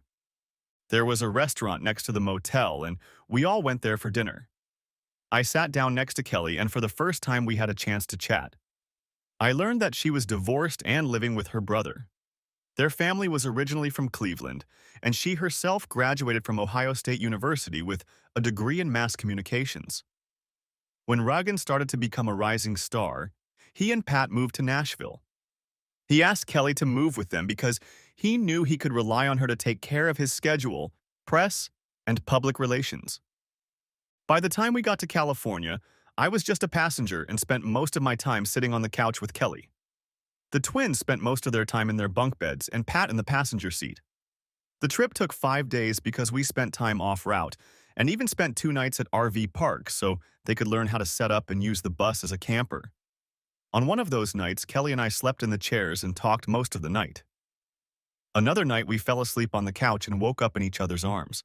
There was a restaurant next to the motel, and we all went there for dinner. I sat down next to Kelly, and for the first time we had a chance to chat. I learned that she was divorced and living with her brother. Their family was originally from Cleveland, and she herself graduated from Ohio State University with a degree in mass communications. When Ragan started to become a rising star, he and Pat moved to Nashville. He asked Kelly to move with them because he knew he could rely on her to take care of his schedule, press, and public relations. By the time we got to California, I was just a passenger and spent most of my time sitting on the couch with Kelly. The twins spent most of their time in their bunk beds and Pat in the passenger seat. The trip took 5 days because we spent time off-route and even spent 2 nights at RV parks so they could learn how to set up and use the bus as a camper. On one of those nights, Kelly and I slept in the chairs and talked most of the night. Another night, we fell asleep on the couch and woke up in each other's arms.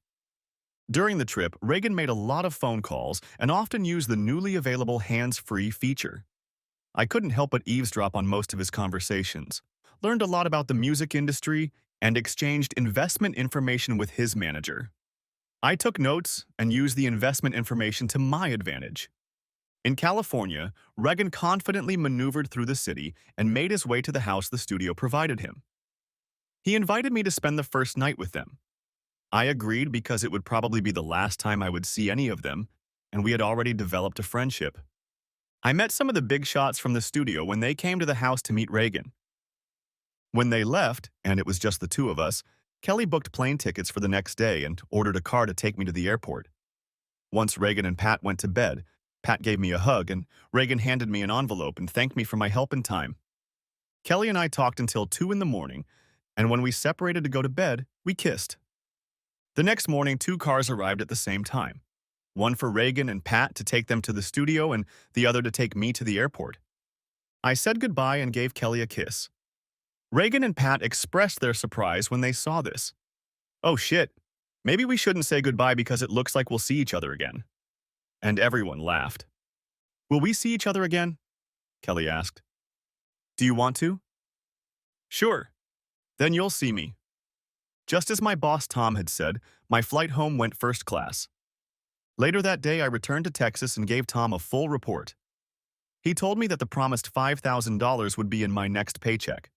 During the trip, Reagan made a lot of phone calls and often used the newly available hands-free feature. I couldn't help but eavesdrop on most of his conversations, learned a lot about the music industry, and exchanged investment information with his manager. I took notes and used the investment information to my advantage. In California, Reagan confidently maneuvered through the city and made his way to the house the studio provided him. He invited me to spend the first night with them. I agreed because it would probably be the last time I would see any of them, and we had already developed a friendship. I met some of the big shots from the studio when they came to the house to meet Reagan. When they left, and it was just the two of us, Kelly booked plane tickets for the next day and ordered a car to take me to the airport. Once Reagan and Pat went to bed, Pat gave me a hug, and Reagan handed me an envelope and thanked me for my help in time. Kelly and I talked until 2 in the morning, and when we separated to go to bed, we kissed. The next morning, 2 cars arrived at the same time. One for Reagan and Pat to take them to the studio and the other to take me to the airport. I said goodbye and gave Kelly a kiss. Reagan and Pat expressed their surprise when they saw this. "Oh shit, maybe we shouldn't say goodbye because it looks like we'll see each other again." And everyone laughed. "Will we see each other again?" Kelly asked. "Do you want to?" "Sure. Then you'll see me." Just as my boss Tom had said, my flight home went first class. Later that day, I returned to Texas and gave Tom a full report. He told me that the promised $5,000 would be in my next paycheck.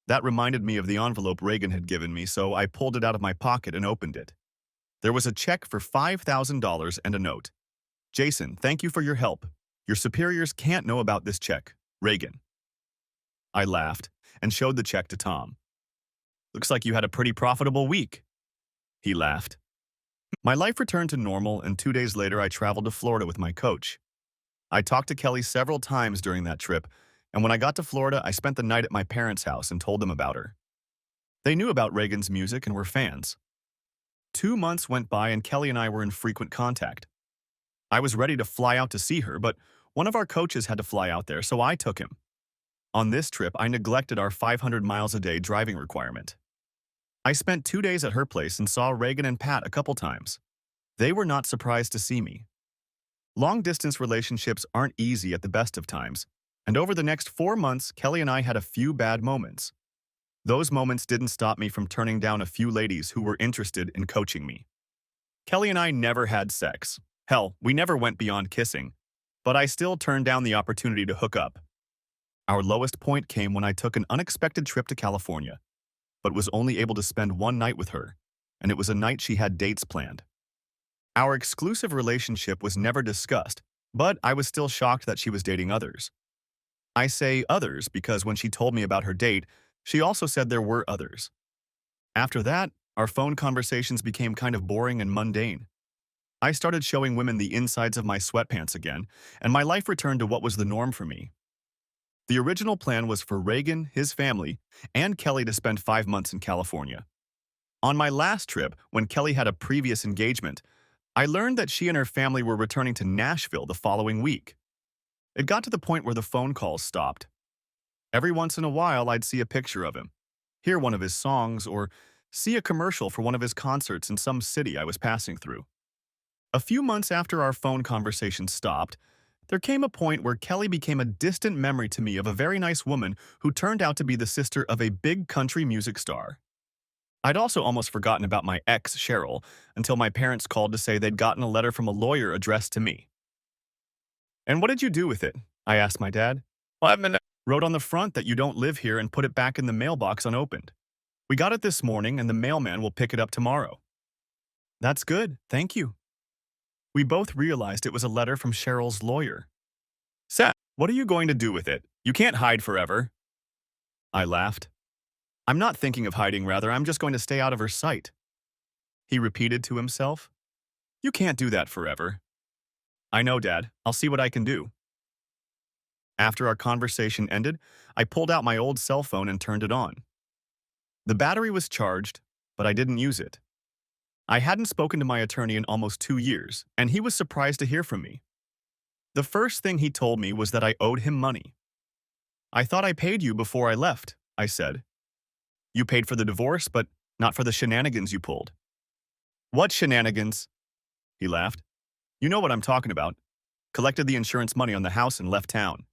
That reminded me of the envelope Reagan had given me, so I pulled it out of my pocket and opened it. There was a check for $5,000 and a note. "Jason, thank you for your help. Your superiors can't know about this check. Reagan." I laughed and showed the check to Tom. "Looks like you had a pretty profitable week." He laughed. My life returned to normal, and 2 days later I traveled to Florida with my coach. I talked to Kelly several times during that trip, and when I got to Florida, I spent the night at my parents' house and told them about her. They knew about Reagan's music and were fans. 2 months went by and Kelly and I were in frequent contact. I was ready to fly out to see her, but one of our coaches had to fly out there, so I took him. On this trip, I neglected our 500 miles a day driving requirement. I spent 2 days at her place and saw Reagan and Pat a couple times. They were not surprised to see me. Long-distance relationships aren't easy at the best of times, and over the next 4 months, Kelly and I had a few bad moments. Those moments didn't stop me from turning down a few ladies who were interested in coaching me. Kelly and I never had sex. Hell, we never went beyond kissing. But I still turned down the opportunity to hook up. Our lowest point came when I took an unexpected trip to California, but was only able to spend 1 night with her, and it was a night she had dates planned. Our exclusive relationship was never discussed, but I was still shocked that she was dating others. I say others because when she told me about her date, she also said there were others. After that, our phone conversations became kind of boring and mundane. I started showing women the insides of my sweatpants again, and my life returned to what was the norm for me. The original plan was for Reagan, his family, and Kelly to spend 5 months in California. On my last trip, when Kelly had a previous engagement, I learned that she and her family were returning to Nashville the following week. It got to the point where the phone calls stopped. Every once in a while, I'd see a picture of him, hear one of his songs, or see a commercial for one of his concerts in some city I was passing through. A few months after our phone conversation stopped, there came a point where Kelly became a distant memory to me of a very nice woman who turned out to be the sister of a big country music star. I'd also almost forgotten about my ex, Cheryl, until my parents called to say they'd gotten a letter from a lawyer addressed to me. "And what did you do with it?" I asked my dad. "Well, I've been wrote on the front that you don't live here and put it back in the mailbox unopened. We got it this morning and the mailman will pick it up tomorrow." "That's good, thank you." We both realized it was a letter from Cheryl's lawyer. "Seth, what are you going to do with it? You can't hide forever." I laughed. "I'm not thinking of hiding, rather, I'm just going to stay out of her sight." He repeated to himself. "You can't do that forever." "I know, Dad. I'll see what I can do." After our conversation ended, I pulled out my old cell phone and turned it on. The battery was charged, but I didn't use it. I hadn't spoken to my attorney in almost 2 years, and he was surprised to hear from me. The first thing he told me was that I owed him money. "I thought I paid you before I left," I said. "You paid for the divorce, but not for the shenanigans you pulled." "What shenanigans?" He laughed. "You know what I'm talking about. Collected the insurance money on the house and left town."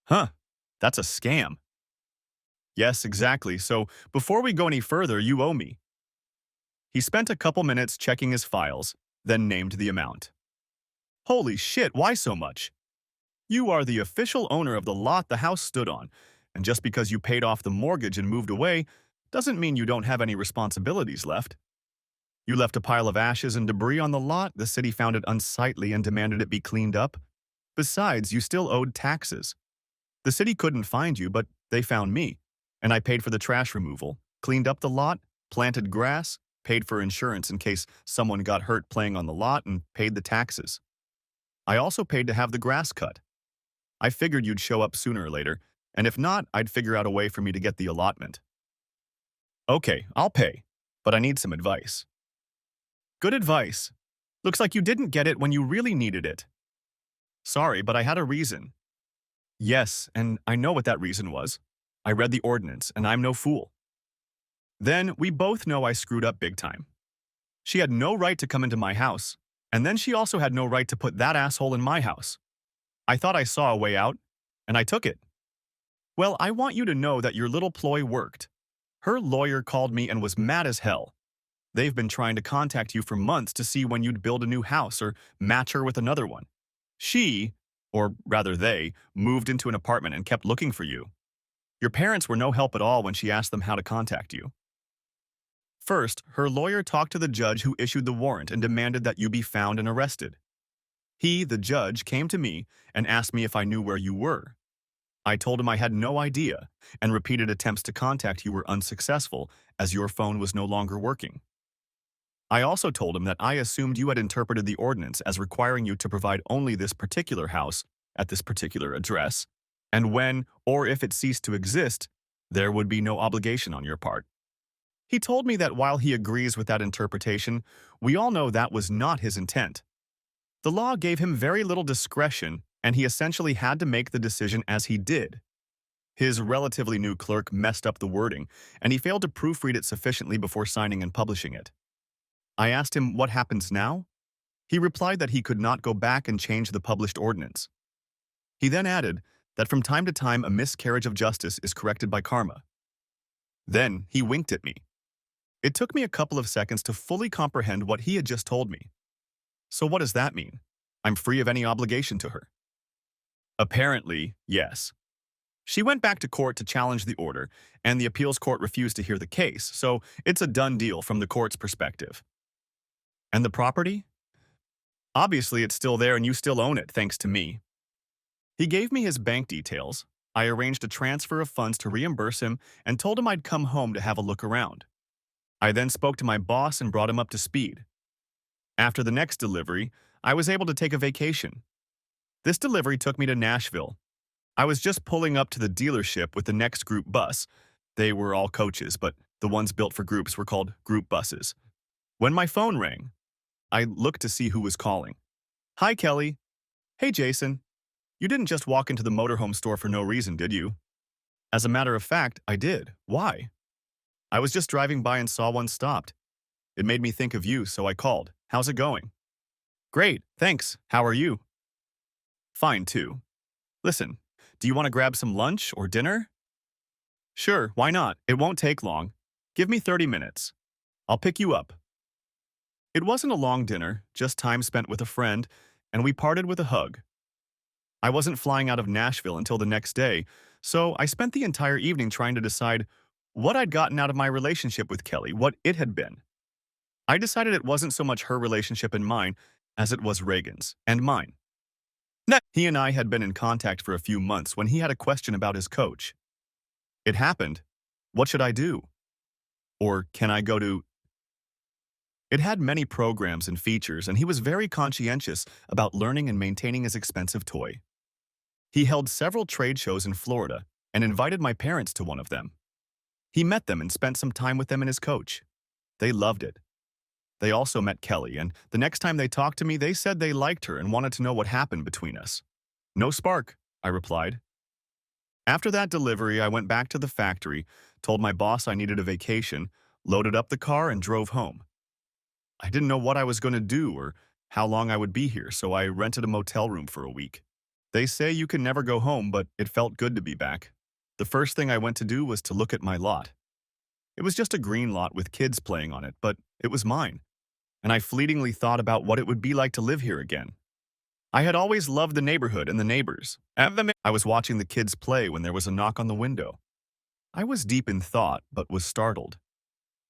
"Huh, that's a scam." "Yes, exactly. So before we go any further, you owe me." He spent a couple minutes checking his files, then named the amount. "Holy shit, why so much? You are the official owner of the lot the house stood on, and just because you paid off the mortgage and moved away doesn't mean you don't have any responsibilities left. You left a pile of ashes and debris on the lot, the city found it unsightly and demanded it be cleaned up. Besides, you still owed taxes. The city couldn't find you, but they found me, and I paid for the trash removal, cleaned up the lot, planted grass, paid for insurance in case someone got hurt playing on the lot, and paid the taxes. I also paid to have the grass cut. I figured you'd show up sooner or later, and if not, I'd figure out a way for me to get the allotment." "Okay, I'll pay, but I need some advice." "Good advice. Looks like you didn't get it when you really needed it." "Sorry, but I had a reason." "Yes, and I know what that reason was. I read the ordinance, and I'm no fool." "Then we both know I screwed up big time. She had no right to come into my house, and then she also had no right to put that asshole in my house. I thought I saw a way out, and I took it. Well, I want you to know that your little ploy worked. Her lawyer called me and was mad as hell. They've been trying to contact you for months to see when you'd build a new house or match her with another one. She, or rather they, moved into an apartment and kept looking for you. Your parents were no help at all when she asked them how to contact you. First, her lawyer talked to the judge who issued the warrant and demanded that you be found and arrested. He, the judge, came to me and asked me if I knew where you were. I told him I had no idea, and repeated attempts to contact you were unsuccessful as your phone was no longer working. I also told him that I assumed you had interpreted the ordinance as requiring you to provide only this particular house at this particular address, and when or if it ceased to exist, there would be no obligation on your part. He told me that while he agrees with that interpretation, we all know that was not his intent. The law gave him very little discretion, and he essentially had to make the decision as he did. His relatively new clerk messed up the wording, and he failed to proofread it sufficiently before signing and publishing it. I asked him what happens now. He replied that he could not go back and change the published ordinance. He then added that from time to time a miscarriage of justice is corrected by karma. Then he winked at me. It took me a couple of seconds to fully comprehend what he had just told me. So what does that mean? I'm free of any obligation to her? Apparently, yes. She went back to court to challenge the order, and the appeals court refused to hear the case, so it's a done deal from the court's perspective. And the property? Obviously, it's still there and you still own it, thanks to me. He gave me his bank details. I arranged a transfer of funds to reimburse him and told him I'd come home to have a look around. I then spoke to my boss and brought him up to speed. After the next delivery, I was able to take a vacation. This delivery took me to Nashville. I was just pulling up to the dealership with the next group bus. They were all coaches, but the ones built for groups were called group buses. When my phone rang, I looked to see who was calling. Hi, Kelly. Hey, Jason. You didn't just walk into the motorhome store for no reason, did you? As a matter of fact, I did. Why? I was just driving by and saw one stopped. It made me think of you, so I called. How's it going? Great, thanks. How are you? Fine, too. Listen, do you want to grab some lunch or dinner? Sure, why not? It won't take long. Give me 30 minutes. I'll pick you up. It wasn't a long dinner, just time spent with a friend, and we parted with a hug. I wasn't flying out of Nashville until the next day, so I spent the entire evening trying to decide what I'd gotten out of my relationship with Kelly, what it had been. I decided it wasn't so much her relationship and mine as it was Reagan's and mine. He and I had been in contact for a few months when he had a question about his coach. It happened. What should I do? Or can I go to... It had many programs and features, and he was very conscientious about learning and maintaining his expensive toy. He held several trade shows in Florida and invited my parents to one of them. He met them and spent some time with them and his coach. They loved it. They also met Kelly, and the next time they talked to me, they said they liked her and wanted to know what happened between us. No spark, I replied. After that delivery, I went back to the factory, told my boss I needed a vacation, loaded up the car, and drove home. I didn't know what I was going to do or how long I would be here, so I rented a motel room for a week. They say you can never go home, but it felt good to be back. The first thing I went to do was to look at my lot. It was just a green lot with kids playing on it, but it was mine, and I fleetingly thought about what it would be like to live here again. I had always loved the neighborhood and the neighbors. I was watching the kids play when there was a knock on the window. I was deep in thought, but was startled.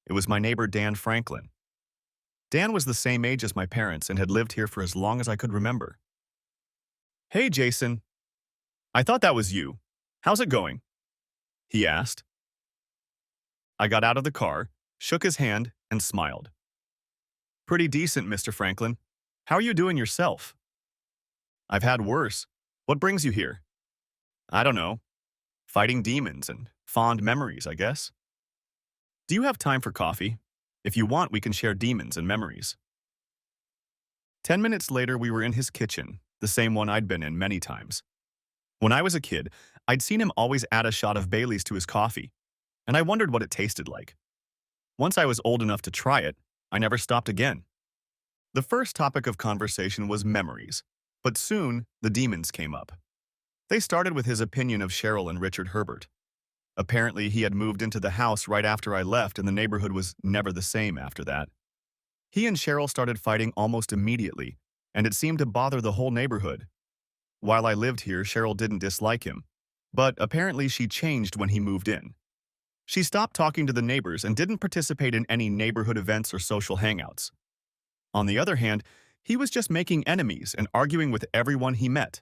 It was my neighbor Dan Franklin. Dan was the same age as my parents and had lived here for as long as I could remember. Hey, Jason. I thought that was you. How's it going? He asked. I got out of the car, shook his hand, and smiled. Pretty decent, Mr. Franklin. How are you doing yourself? I've had worse. What brings you here? I don't know. Fighting demons and fond memories, I guess. Do you have time for coffee? If you want, we can share demons and memories. 10 minutes later, we were in his kitchen, the same one I'd been in many times. When I was a kid, I'd seen him always add a shot of Bailey's to his coffee, and I wondered what it tasted like. Once I was old enough to try it, I never stopped again. The first topic of conversation was memories, but soon the demons came up. They started with his opinion of Cheryl and Richard Herbert. Apparently, he had moved into the house right after I left, and the neighborhood was never the same after that. He and Cheryl started fighting almost immediately, and it seemed to bother the whole neighborhood. While I lived here, Cheryl didn't dislike him, but apparently she changed when he moved in. She stopped talking to the neighbors and didn't participate in any neighborhood events or social hangouts. On the other hand, he was just making enemies and arguing with everyone he met.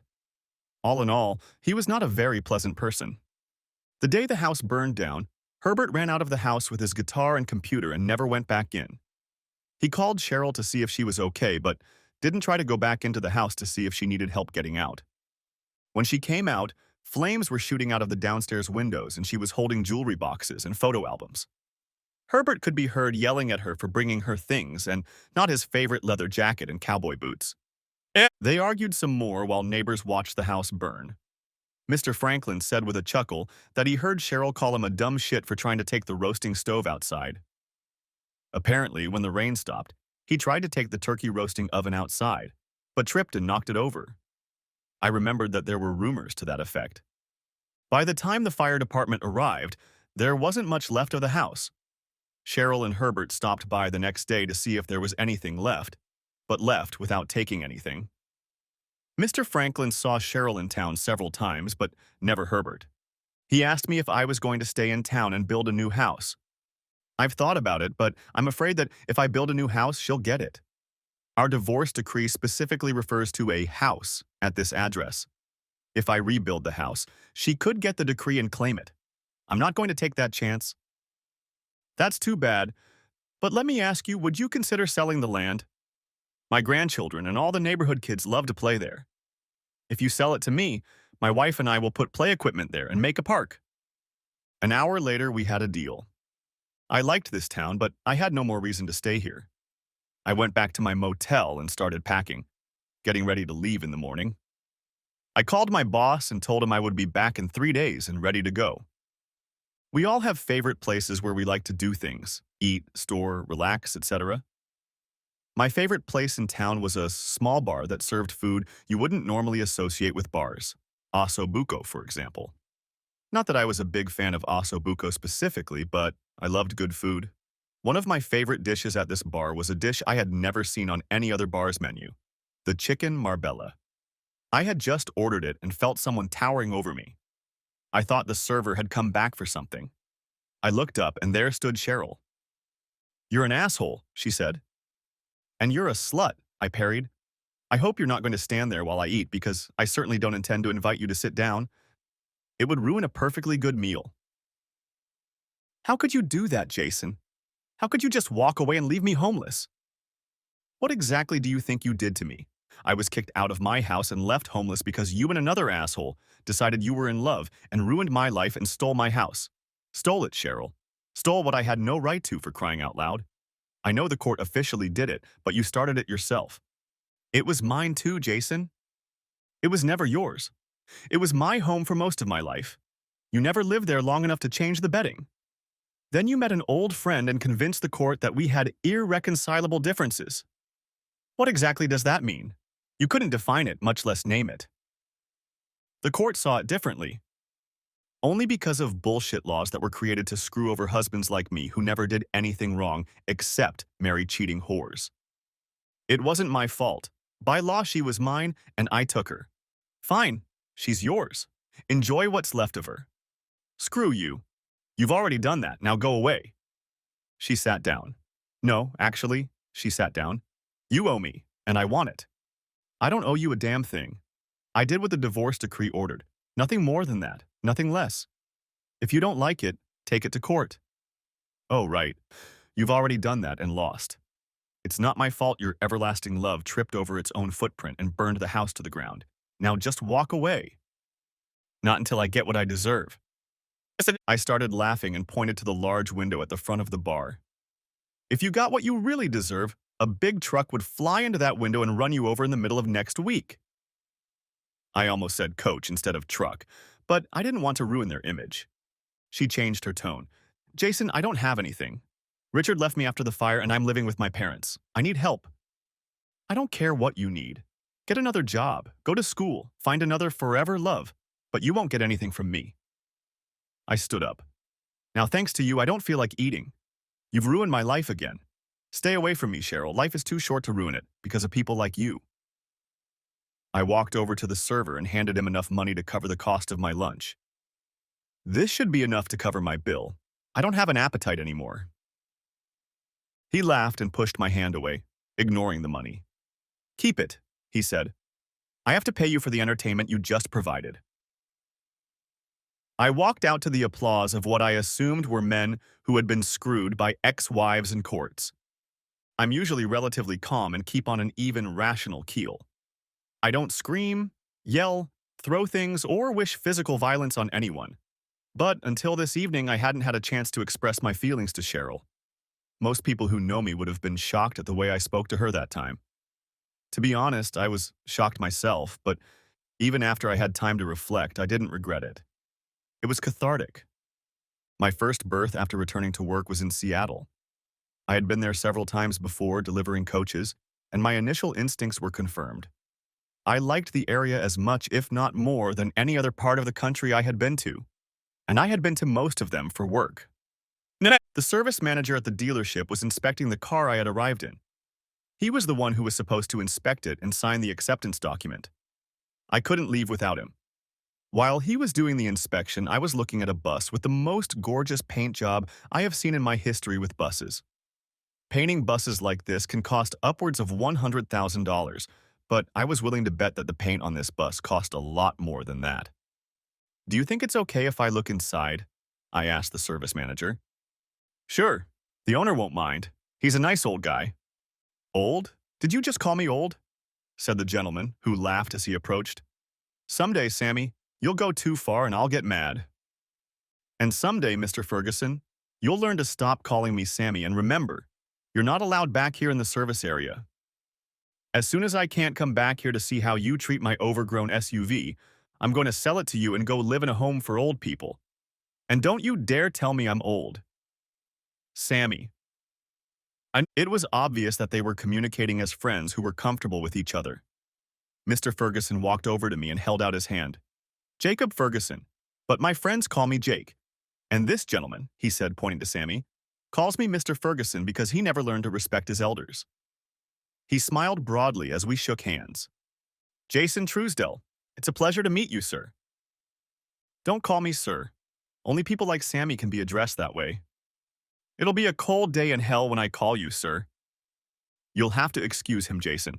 All in all, he was not a very pleasant person. The day the house burned down, Herbert ran out of the house with his guitar and computer and never went back in. He called Cheryl to see if she was okay, but didn't try to go back into the house to see if she needed help getting out. When she came out, flames were shooting out of the downstairs windows and she was holding jewelry boxes and photo albums. Herbert could be heard yelling at her for bringing her things and not his favorite leather jacket and cowboy boots. They argued some more while neighbors watched the house burn. Mr. Franklin said with a chuckle that he heard Cheryl call him a dumb shit for trying to take the roasting stove outside. Apparently, when the rain stopped, he tried to take the turkey roasting oven outside, but tripped and knocked it over. I remembered that there were rumors to that effect. By the time the fire department arrived, there wasn't much left of the house. Cheryl and Herbert stopped by the next day to see if there was anything left, but left without taking anything. Mr. Franklin saw Cheryl in town several times, but never Herbert. He asked me if I was going to stay in town and build a new house. I've thought about it, but I'm afraid that if I build a new house, she'll get it. Our divorce decree specifically refers to a house at this address. If I rebuild the house, she could get the decree and claim it. I'm not going to take that chance. That's too bad. But let me ask you, would you consider selling the land? My grandchildren and all the neighborhood kids love to play there. If you sell it to me, my wife and I will put play equipment there and make a park. An hour later, we had a deal. I liked this town, but I had no more reason to stay here. I went back to my motel and started packing, getting ready to leave in the morning. I called my boss and told him I would be back in 3 days and ready to go. We all have favorite places where we like to do things, eat, store, relax, etc. My favorite place in town was a small bar that served food you wouldn't normally associate with bars. Ossobuco, for example. Not that I was a big fan of ossobuco specifically, but I loved good food. One of my favorite dishes at this bar was a dish I had never seen on any other bar's menu, the chicken marbella. I had just ordered it and felt someone towering over me. I thought the server had come back for something. I looked up and there stood Cheryl. "You're an asshole," she said. "And you're a slut," I parried. "I hope you're not going to stand there while I eat because I certainly don't intend to invite you to sit down. It would ruin a perfectly good meal." "How could you do that, Jason? How could you just walk away and leave me homeless? What exactly do you think you did to me? I was kicked out of my house and left homeless because you and another asshole decided you were in love and ruined my life and stole my house. Stole it, Cheryl. Stole what I had no right to, for crying out loud. I know the court officially did it, but you started it yourself. It was mine too, Jason. It was never yours. It was my home for most of my life. You never lived there long enough to change the bedding. Then you met an old friend and convinced the court that we had irreconcilable differences. What exactly does that mean? You couldn't define it, much less name it. The court saw it differently. Only because of bullshit laws that were created to screw over husbands like me who never did anything wrong except marry cheating whores. It wasn't my fault. By law, she was mine, and I took her. Fine, she's yours. Enjoy what's left of her. Screw you. You've already done that, now go away. She sat down. No, actually, she sat down. You owe me, and I want it. I don't owe you a damn thing. I did what the divorce decree ordered. Nothing more than that, nothing less. If you don't like it, take it to court. Oh, right. You've already done that and lost. It's not my fault your everlasting love tripped over its own footprint and burned the house to the ground. Now just walk away. Not until I get what I deserve. I started laughing and pointed to the large window at the front of the bar. If you got what you really deserve, a big truck would fly into that window and run you over in the middle of next week. I almost said coach instead of truck, but I didn't want to ruin their image. She changed her tone. Jason, I don't have anything. Richard left me after the fire and I'm living with my parents. I need help. I don't care what you need. Get another job, go to school, find another forever love, but you won't get anything from me. I stood up. Now, thanks to you, I don't feel like eating. You've ruined my life again. Stay away from me, Cheryl. Life is too short to ruin it because of people like you. I walked over to the server and handed him enough money to cover the cost of my lunch. This should be enough to cover my bill. I don't have an appetite anymore. He laughed and pushed my hand away, ignoring the money. Keep it, he said. I have to pay you for the entertainment you just provided. I walked out to the applause of what I assumed were men who had been screwed by ex-wives in courts. I'm usually relatively calm and keep on an even rational keel. I don't scream, yell, throw things, or wish physical violence on anyone. But until this evening, I hadn't had a chance to express my feelings to Cheryl. Most people who know me would have been shocked at the way I spoke to her that time. To be honest, I was shocked myself, but even after I had time to reflect, I didn't regret it. It was cathartic. My first birth after returning to work was in Seattle. I had been there several times before delivering coaches, and my initial instincts were confirmed. I liked the area as much, if not more, than any other part of the country I had been to, and I had been to most of them for work. The service manager at the dealership was inspecting the car I had arrived in. He was the one who was supposed to inspect it and sign the acceptance document. I couldn't leave without him. While he was doing the inspection, I was looking at a bus with the most gorgeous paint job I have seen in my history with buses. Painting buses like this can cost upwards of $100,000, but I was willing to bet that the paint on this bus cost a lot more than that. Do you think it's okay if I look inside? I asked the service manager. Sure, the owner won't mind. He's a nice old guy. Old? Did you just call me old? Said the gentleman, who laughed as he approached. Someday, Sammy, you'll go too far and I'll get mad. And someday, Mr. Ferguson, you'll learn to stop calling me Sammy and remember, you're not allowed back here in the service area. As soon as I can't come back here to see how you treat my overgrown SUV, I'm going to sell it to you and go live in a home for old people. And don't you dare tell me I'm old. Sammy. It was obvious that they were communicating as friends who were comfortable with each other. Mr. Ferguson walked over to me and held out his hand. Jacob Ferguson, but my friends call me Jake. And this gentleman, he said, pointing to Sammy, calls me Mr. Ferguson because he never learned to respect his elders. He smiled broadly as we shook hands. Jason Truesdell, it's a pleasure to meet you, sir. Don't call me sir. Only people like Sammy can be addressed that way. It'll be a cold day in hell when I call you, sir. You'll have to excuse him, Jason.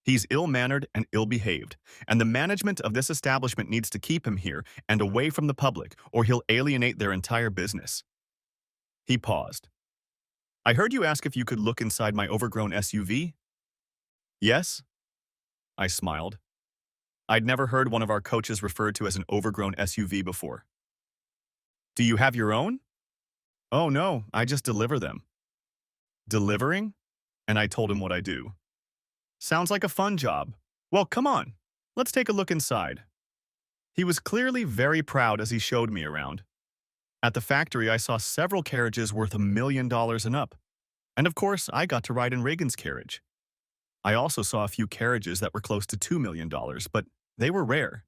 He's ill-mannered and ill-behaved, and the management of this establishment needs to keep him here and away from the public, or he'll alienate their entire business. He paused. I heard you ask if you could look inside my overgrown SUV? Yes? I smiled. I'd never heard one of our coaches referred to as an overgrown SUV before. Do you have your own? Oh no, I just deliver them. Delivering? And I told him what I do. Sounds like a fun job. Well, come on. Let's take a look inside. He was clearly very proud as he showed me around. At the factory, I saw several carriages worth $1 million and up. And of course, I got to ride in Reagan's carriage. I also saw a few carriages that were close to $2 million, but they were rare.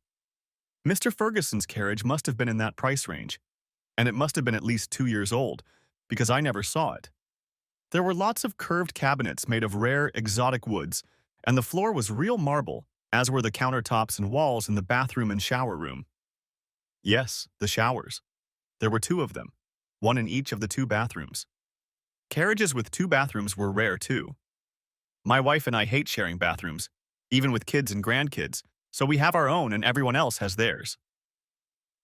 Mr. Ferguson's carriage must have been in that price range, and it must have been at least 2 years old, because I never saw it. There were lots of curved cabinets made of rare, exotic woods, and the floor was real marble, as were the countertops and walls in the bathroom and shower room. Yes, the showers. There were 2 of them, one in each of the 2 bathrooms. Carriages with 2 bathrooms were rare too. My wife and I hate sharing bathrooms, even with kids and grandkids, so we have our own and everyone else has theirs.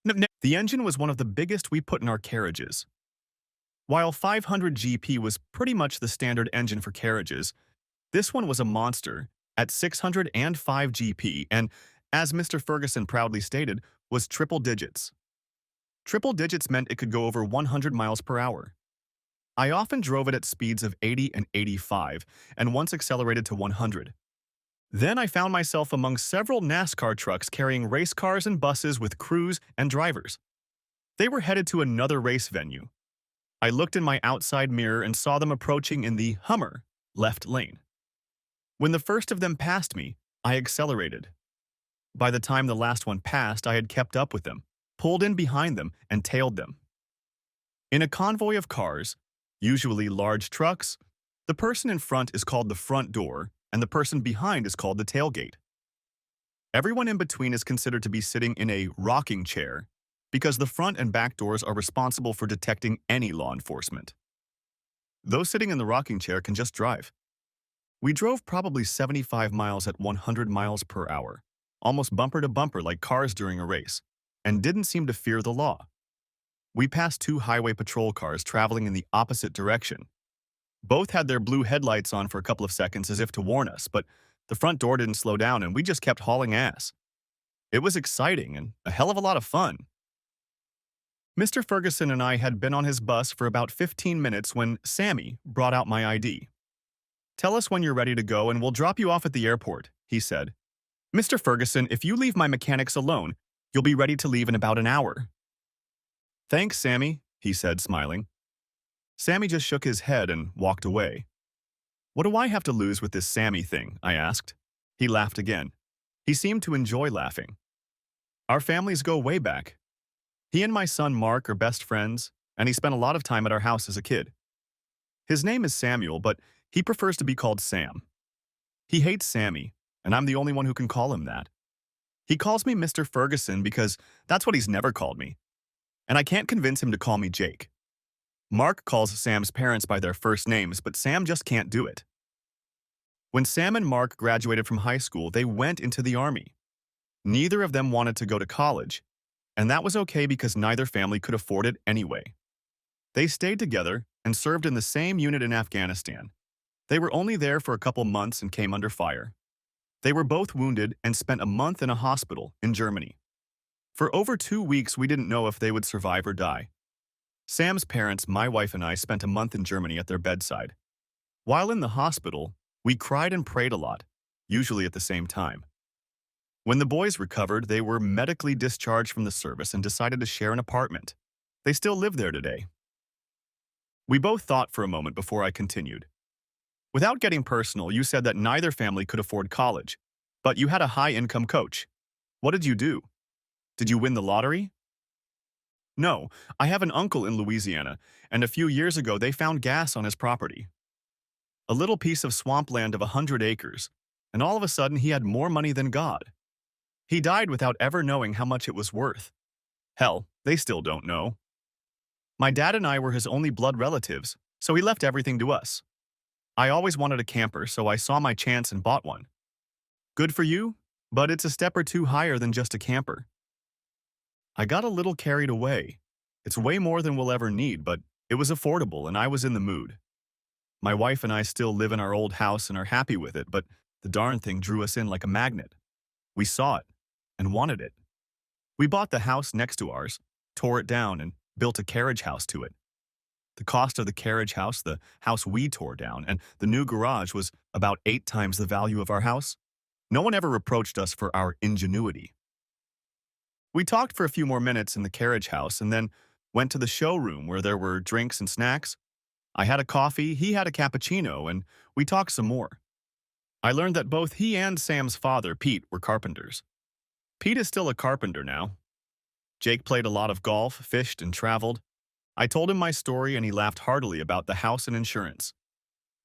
The engine was one of the biggest we put in our carriages. While 500 GP was pretty much the standard engine for carriages, this one was a monster at 605 GP and, as Mr. Ferguson proudly stated, was triple digits. Triple digits meant it could go over 100 miles per hour. I often drove it at speeds of 80 and 85, and once accelerated to 100. Then I found myself among several NASCAR trucks carrying race cars and buses with crews and drivers. They were headed to another race venue. I looked in my outside mirror and saw them approaching in the Hummer left lane. When the first of them passed me, I accelerated. By the time the last one passed, I had kept up with them, pulled in behind them, and tailed them. In a convoy of cars, usually large trucks, the person in front is called the front door, and the person behind is called the tailgate. Everyone in between is considered to be sitting in a rocking chair because the front and back doors are responsible for detecting any law enforcement. Those sitting in the rocking chair can just drive. We drove probably 75 miles at 100 miles per hour, almost bumper to bumper like cars during a race, and didn't seem to fear the law. We passed 2 highway patrol cars traveling in the opposite direction. Both had their blue headlights on for a couple of seconds as if to warn us, but the front door didn't slow down and we just kept hauling ass. It was exciting and a hell of a lot of fun. Mr. Ferguson and I had been on his bus for about 15 minutes when Sammy brought out my ID. Tell us when you're ready to go and we'll drop you off at the airport, he said. Mr. Ferguson, if you leave my mechanics alone, you'll be ready to leave in about an hour. Thanks, Sammy, he said, smiling. Sammy just shook his head and walked away. What do I have to lose with this Sammy thing? I asked. He laughed again. He seemed to enjoy laughing. Our families go way back. He and my son Mark are best friends, and he spent a lot of time at our house as a kid. His name is Samuel, but he prefers to be called Sam. He hates Sammy, and I'm the only one who can call him that. He calls me Mr. Ferguson because that's what he's never called me. And I can't convince him to call me Jake. Mark calls Sam's parents by their first names, but Sam just can't do it. When Sam and Mark graduated from high school, they went into the Army. Neither of them wanted to go to college, and that was okay because neither family could afford it anyway. They stayed together and served in the same unit in Afghanistan. They were only there for a couple months and came under fire. They were both wounded and spent a month in a hospital in Germany. For over 2 weeks, we didn't know if they would survive or die. Sam's parents, my wife, and I spent a month in Germany at their bedside. While in the hospital, we cried and prayed a lot, usually at the same time. When the boys recovered, they were medically discharged from the service and decided to share an apartment. They still live there today. We both thought for a moment before I continued. Without getting personal, you said that neither family could afford college, but you had a high-income coach. What did you do? Did you win the lottery? No, I have an uncle in Louisiana, and a few years ago they found gas on his property. A little piece of swampland of 100 acres, and all of a sudden he had more money than God. He died without ever knowing how much it was worth. Hell, they still don't know. My dad and I were his only blood relatives, so he left everything to us. I always wanted a camper, so I saw my chance and bought one. Good for you, but it's a step or two higher than just a camper. I got a little carried away. It's way more than we'll ever need, but it was affordable and I was in the mood. My wife and I still live in our old house and are happy with it, but the darn thing drew us in like a magnet. We saw it and wanted it. We bought the house next to ours, tore it down, and built a carriage house to it. The cost of the carriage house, the house we tore down, and the new garage was about 8 times the value of our house. No one ever reproached us for our ingenuity. We talked for a few more minutes in the carriage house and then went to the showroom where there were drinks and snacks. I had a coffee, he had a cappuccino, and we talked some more. I learned that both he and Sam's father, Pete, were carpenters. Pete is still a carpenter now. Jake played a lot of golf, fished, and traveled. I told him my story and he laughed heartily about the house and insurance.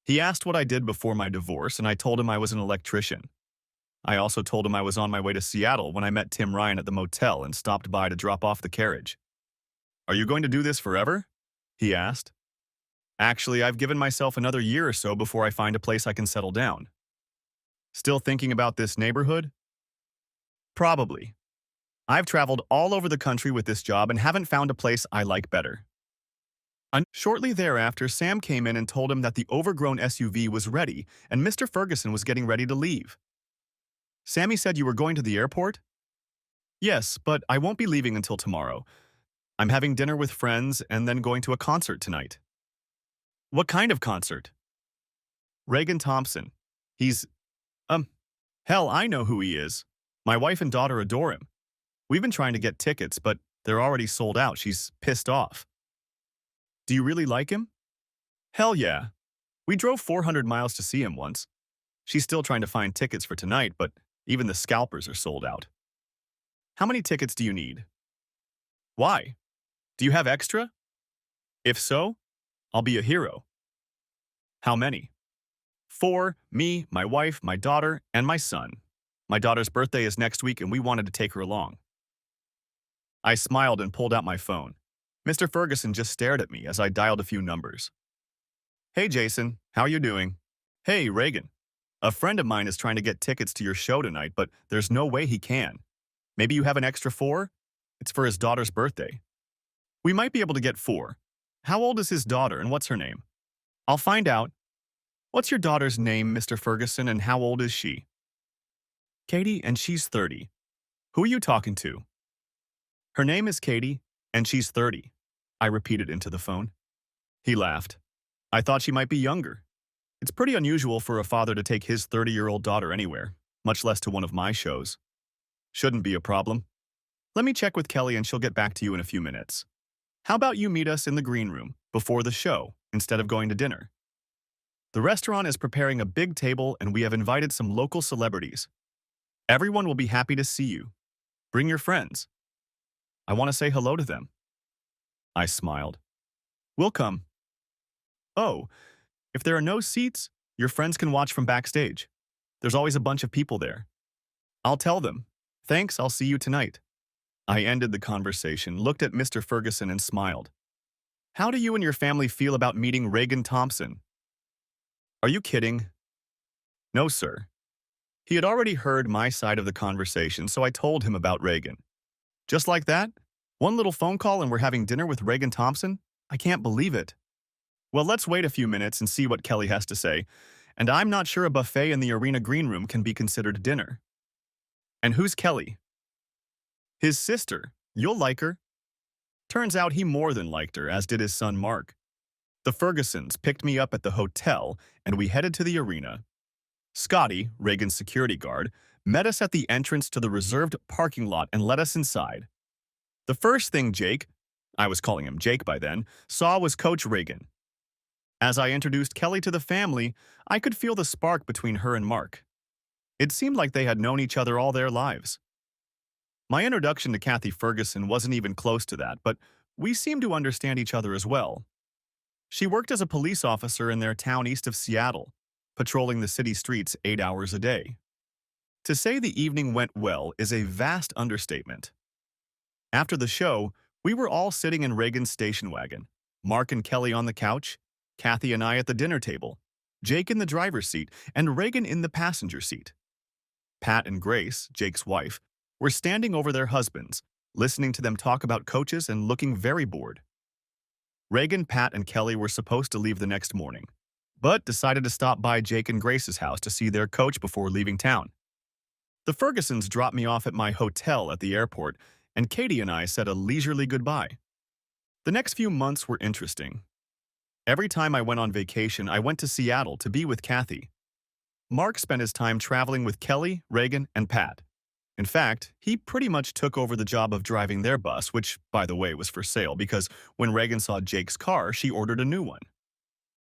He asked what I did before my divorce and I told him I was an electrician. I also told him I was on my way to Seattle when I met Tim Ryan at the motel and stopped by to drop off the carriage. Are you going to do this forever? He asked. Actually, I've given myself another year or so before I find a place I can settle down. Still thinking about this neighborhood? Probably. I've traveled all over the country with this job and haven't found a place I like better. Shortly thereafter, Sam came in and told him that the overgrown SUV was ready and Mr. Ferguson was getting ready to leave. Sammy said you were going to the airport? Yes, but I won't be leaving until tomorrow. I'm having dinner with friends and then going to a concert tonight. What kind of concert? Reagan Thompson. He's, hell, I know who he is. My wife and daughter adore him. We've been trying to get tickets, but they're already sold out. She's pissed off. Do you really like him? Hell yeah. We drove 400 miles to see him once. She's still trying to find tickets for tonight, but even the scalpers are sold out. How many tickets do you need? Why? Do you have extra? If so, I'll be a hero. How many? 4, me, my wife, my daughter, and my son. My daughter's birthday is next week and we wanted to take her along. I smiled and pulled out my phone. Mr. Ferguson just stared at me as I dialed a few numbers. Hey Jason, how you doing? Hey Reagan. A friend of mine is trying to get tickets to your show tonight, but there's no way he can. Maybe you have an extra 4? It's for his daughter's birthday. We might be able to get 4. How old is his daughter and what's her name? I'll find out. What's your daughter's name, Mr. Ferguson, and how old is she? Katie, and she's 30. Who are you talking to? Her name is Katie, and she's 30. I repeated into the phone. He laughed. I thought she might be younger. It's pretty unusual for a father to take his 30-year-old daughter anywhere, much less to one of my shows. Shouldn't be a problem. Let me check with Kelly and she'll get back to you in a few minutes. How about you meet us in the green room before the show instead of going to dinner? The restaurant is preparing a big table and we have invited some local celebrities. Everyone will be happy to see you. Bring your friends. I want to say hello to them. I smiled. We'll come. Oh, if there are no seats, your friends can watch from backstage. There's always a bunch of people there. I'll tell them. Thanks, I'll see you tonight. I ended the conversation, looked at Mr. Ferguson and smiled. How do you and your family feel about meeting Reagan Thompson? Are you kidding? No, sir. He had already heard my side of the conversation, so I told him about Reagan. Just like that? One little phone call and we're having dinner with Reagan Thompson? I can't believe it. Well, let's wait a few minutes and see what Kelly has to say, and I'm not sure a buffet in the arena green room can be considered dinner. And who's Kelly? His sister. You'll like her. Turns out he more than liked her, as did his son Mark. The Fergusons picked me up at the hotel, and we headed to the arena. Scotty, Reagan's security guard, met us at the entrance to the reserved parking lot and let us inside. The first thing Jake, I was calling him Jake by then, saw was Coach Reagan. As I introduced Kelly to the family, I could feel the spark between her and Mark. It seemed like they had known each other all their lives. My introduction to Kathy Ferguson wasn't even close to that, but we seemed to understand each other as well. She worked as a police officer in their town east of Seattle, patrolling the city streets 8 hours a day. To say the evening went well is a vast understatement. After the show, we were all sitting in Reagan's station wagon, Mark and Kelly on the couch, Kathy and I at the dinner table, Jake in the driver's seat, and Reagan in the passenger seat. Pat and Grace, Jake's wife, were standing over their husbands, listening to them talk about coaches and looking very bored. Reagan, Pat, and Kelly were supposed to leave the next morning, but decided to stop by Jake and Grace's house to see their coach before leaving town. The Fergusons dropped me off at my hotel at the airport, and Katie and I said a leisurely goodbye. The next few months were interesting. Every time I went on vacation, I went to Seattle to be with Kathy. Mark spent his time traveling with Kelly, Reagan, and Pat. In fact, he pretty much took over the job of driving their bus, which, by the way, was for sale because when Reagan saw Jake's car, she ordered a new one.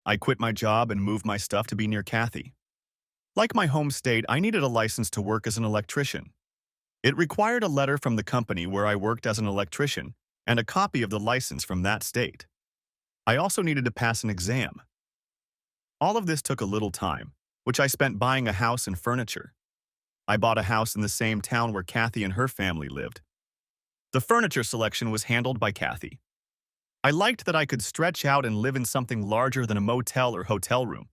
I quit my job and moved my stuff to be near Kathy. Like my home state, I needed a license to work as an electrician. It required a letter from the company where I worked as an electrician and a copy of the license from that state. I also needed to pass an exam. All of this took a little time, which I spent buying a house and furniture. I bought a house in the same town where Kathy and her family lived. The furniture selection was handled by Kathy. I liked that I could stretch out and live in something larger than a motel or hotel room.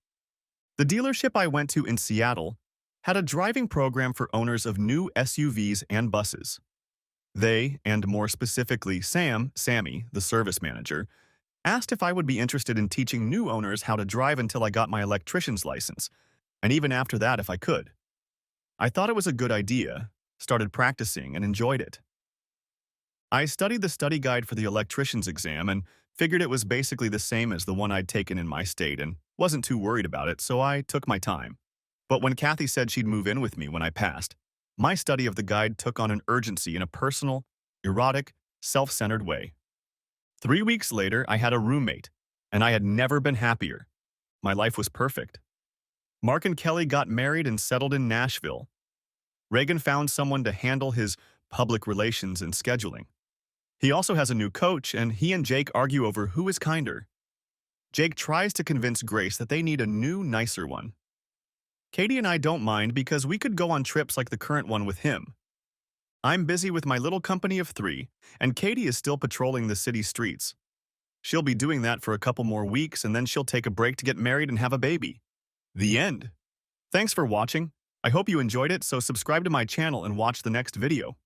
The dealership I went to in Seattle had a driving program for owners of new SUVs and buses. They, and more specifically Sammy, the service manager, asked if I would be interested in teaching new owners how to drive until I got my electrician's license, and even after that if I could. I thought it was a good idea, started practicing, and enjoyed it. I studied the study guide for the electrician's exam and figured it was basically the same as the one I'd taken in my state and wasn't too worried about it, so I took my time. But when Kathy said she'd move in with me when I passed, my study of the guide took on an urgency in a personal, erotic, self-centered way. 3 weeks later, I had a roommate, and I had never been happier. My life was perfect. Mark and Kelly got married and settled in Nashville. Reagan found someone to handle his public relations and scheduling. He also has a new coach, and he and Jake argue over who is kinder. Jake tries to convince Grace that they need a new, nicer one. Katie and I don't mind because we could go on trips like the current one with him. I'm busy with my little company of 3, and Katie is still patrolling the city streets. She'll be doing that for a couple more weeks, and then she'll take a break to get married and have a baby. The end. Thanks for watching. I hope you enjoyed it, so subscribe to my channel and watch the next video.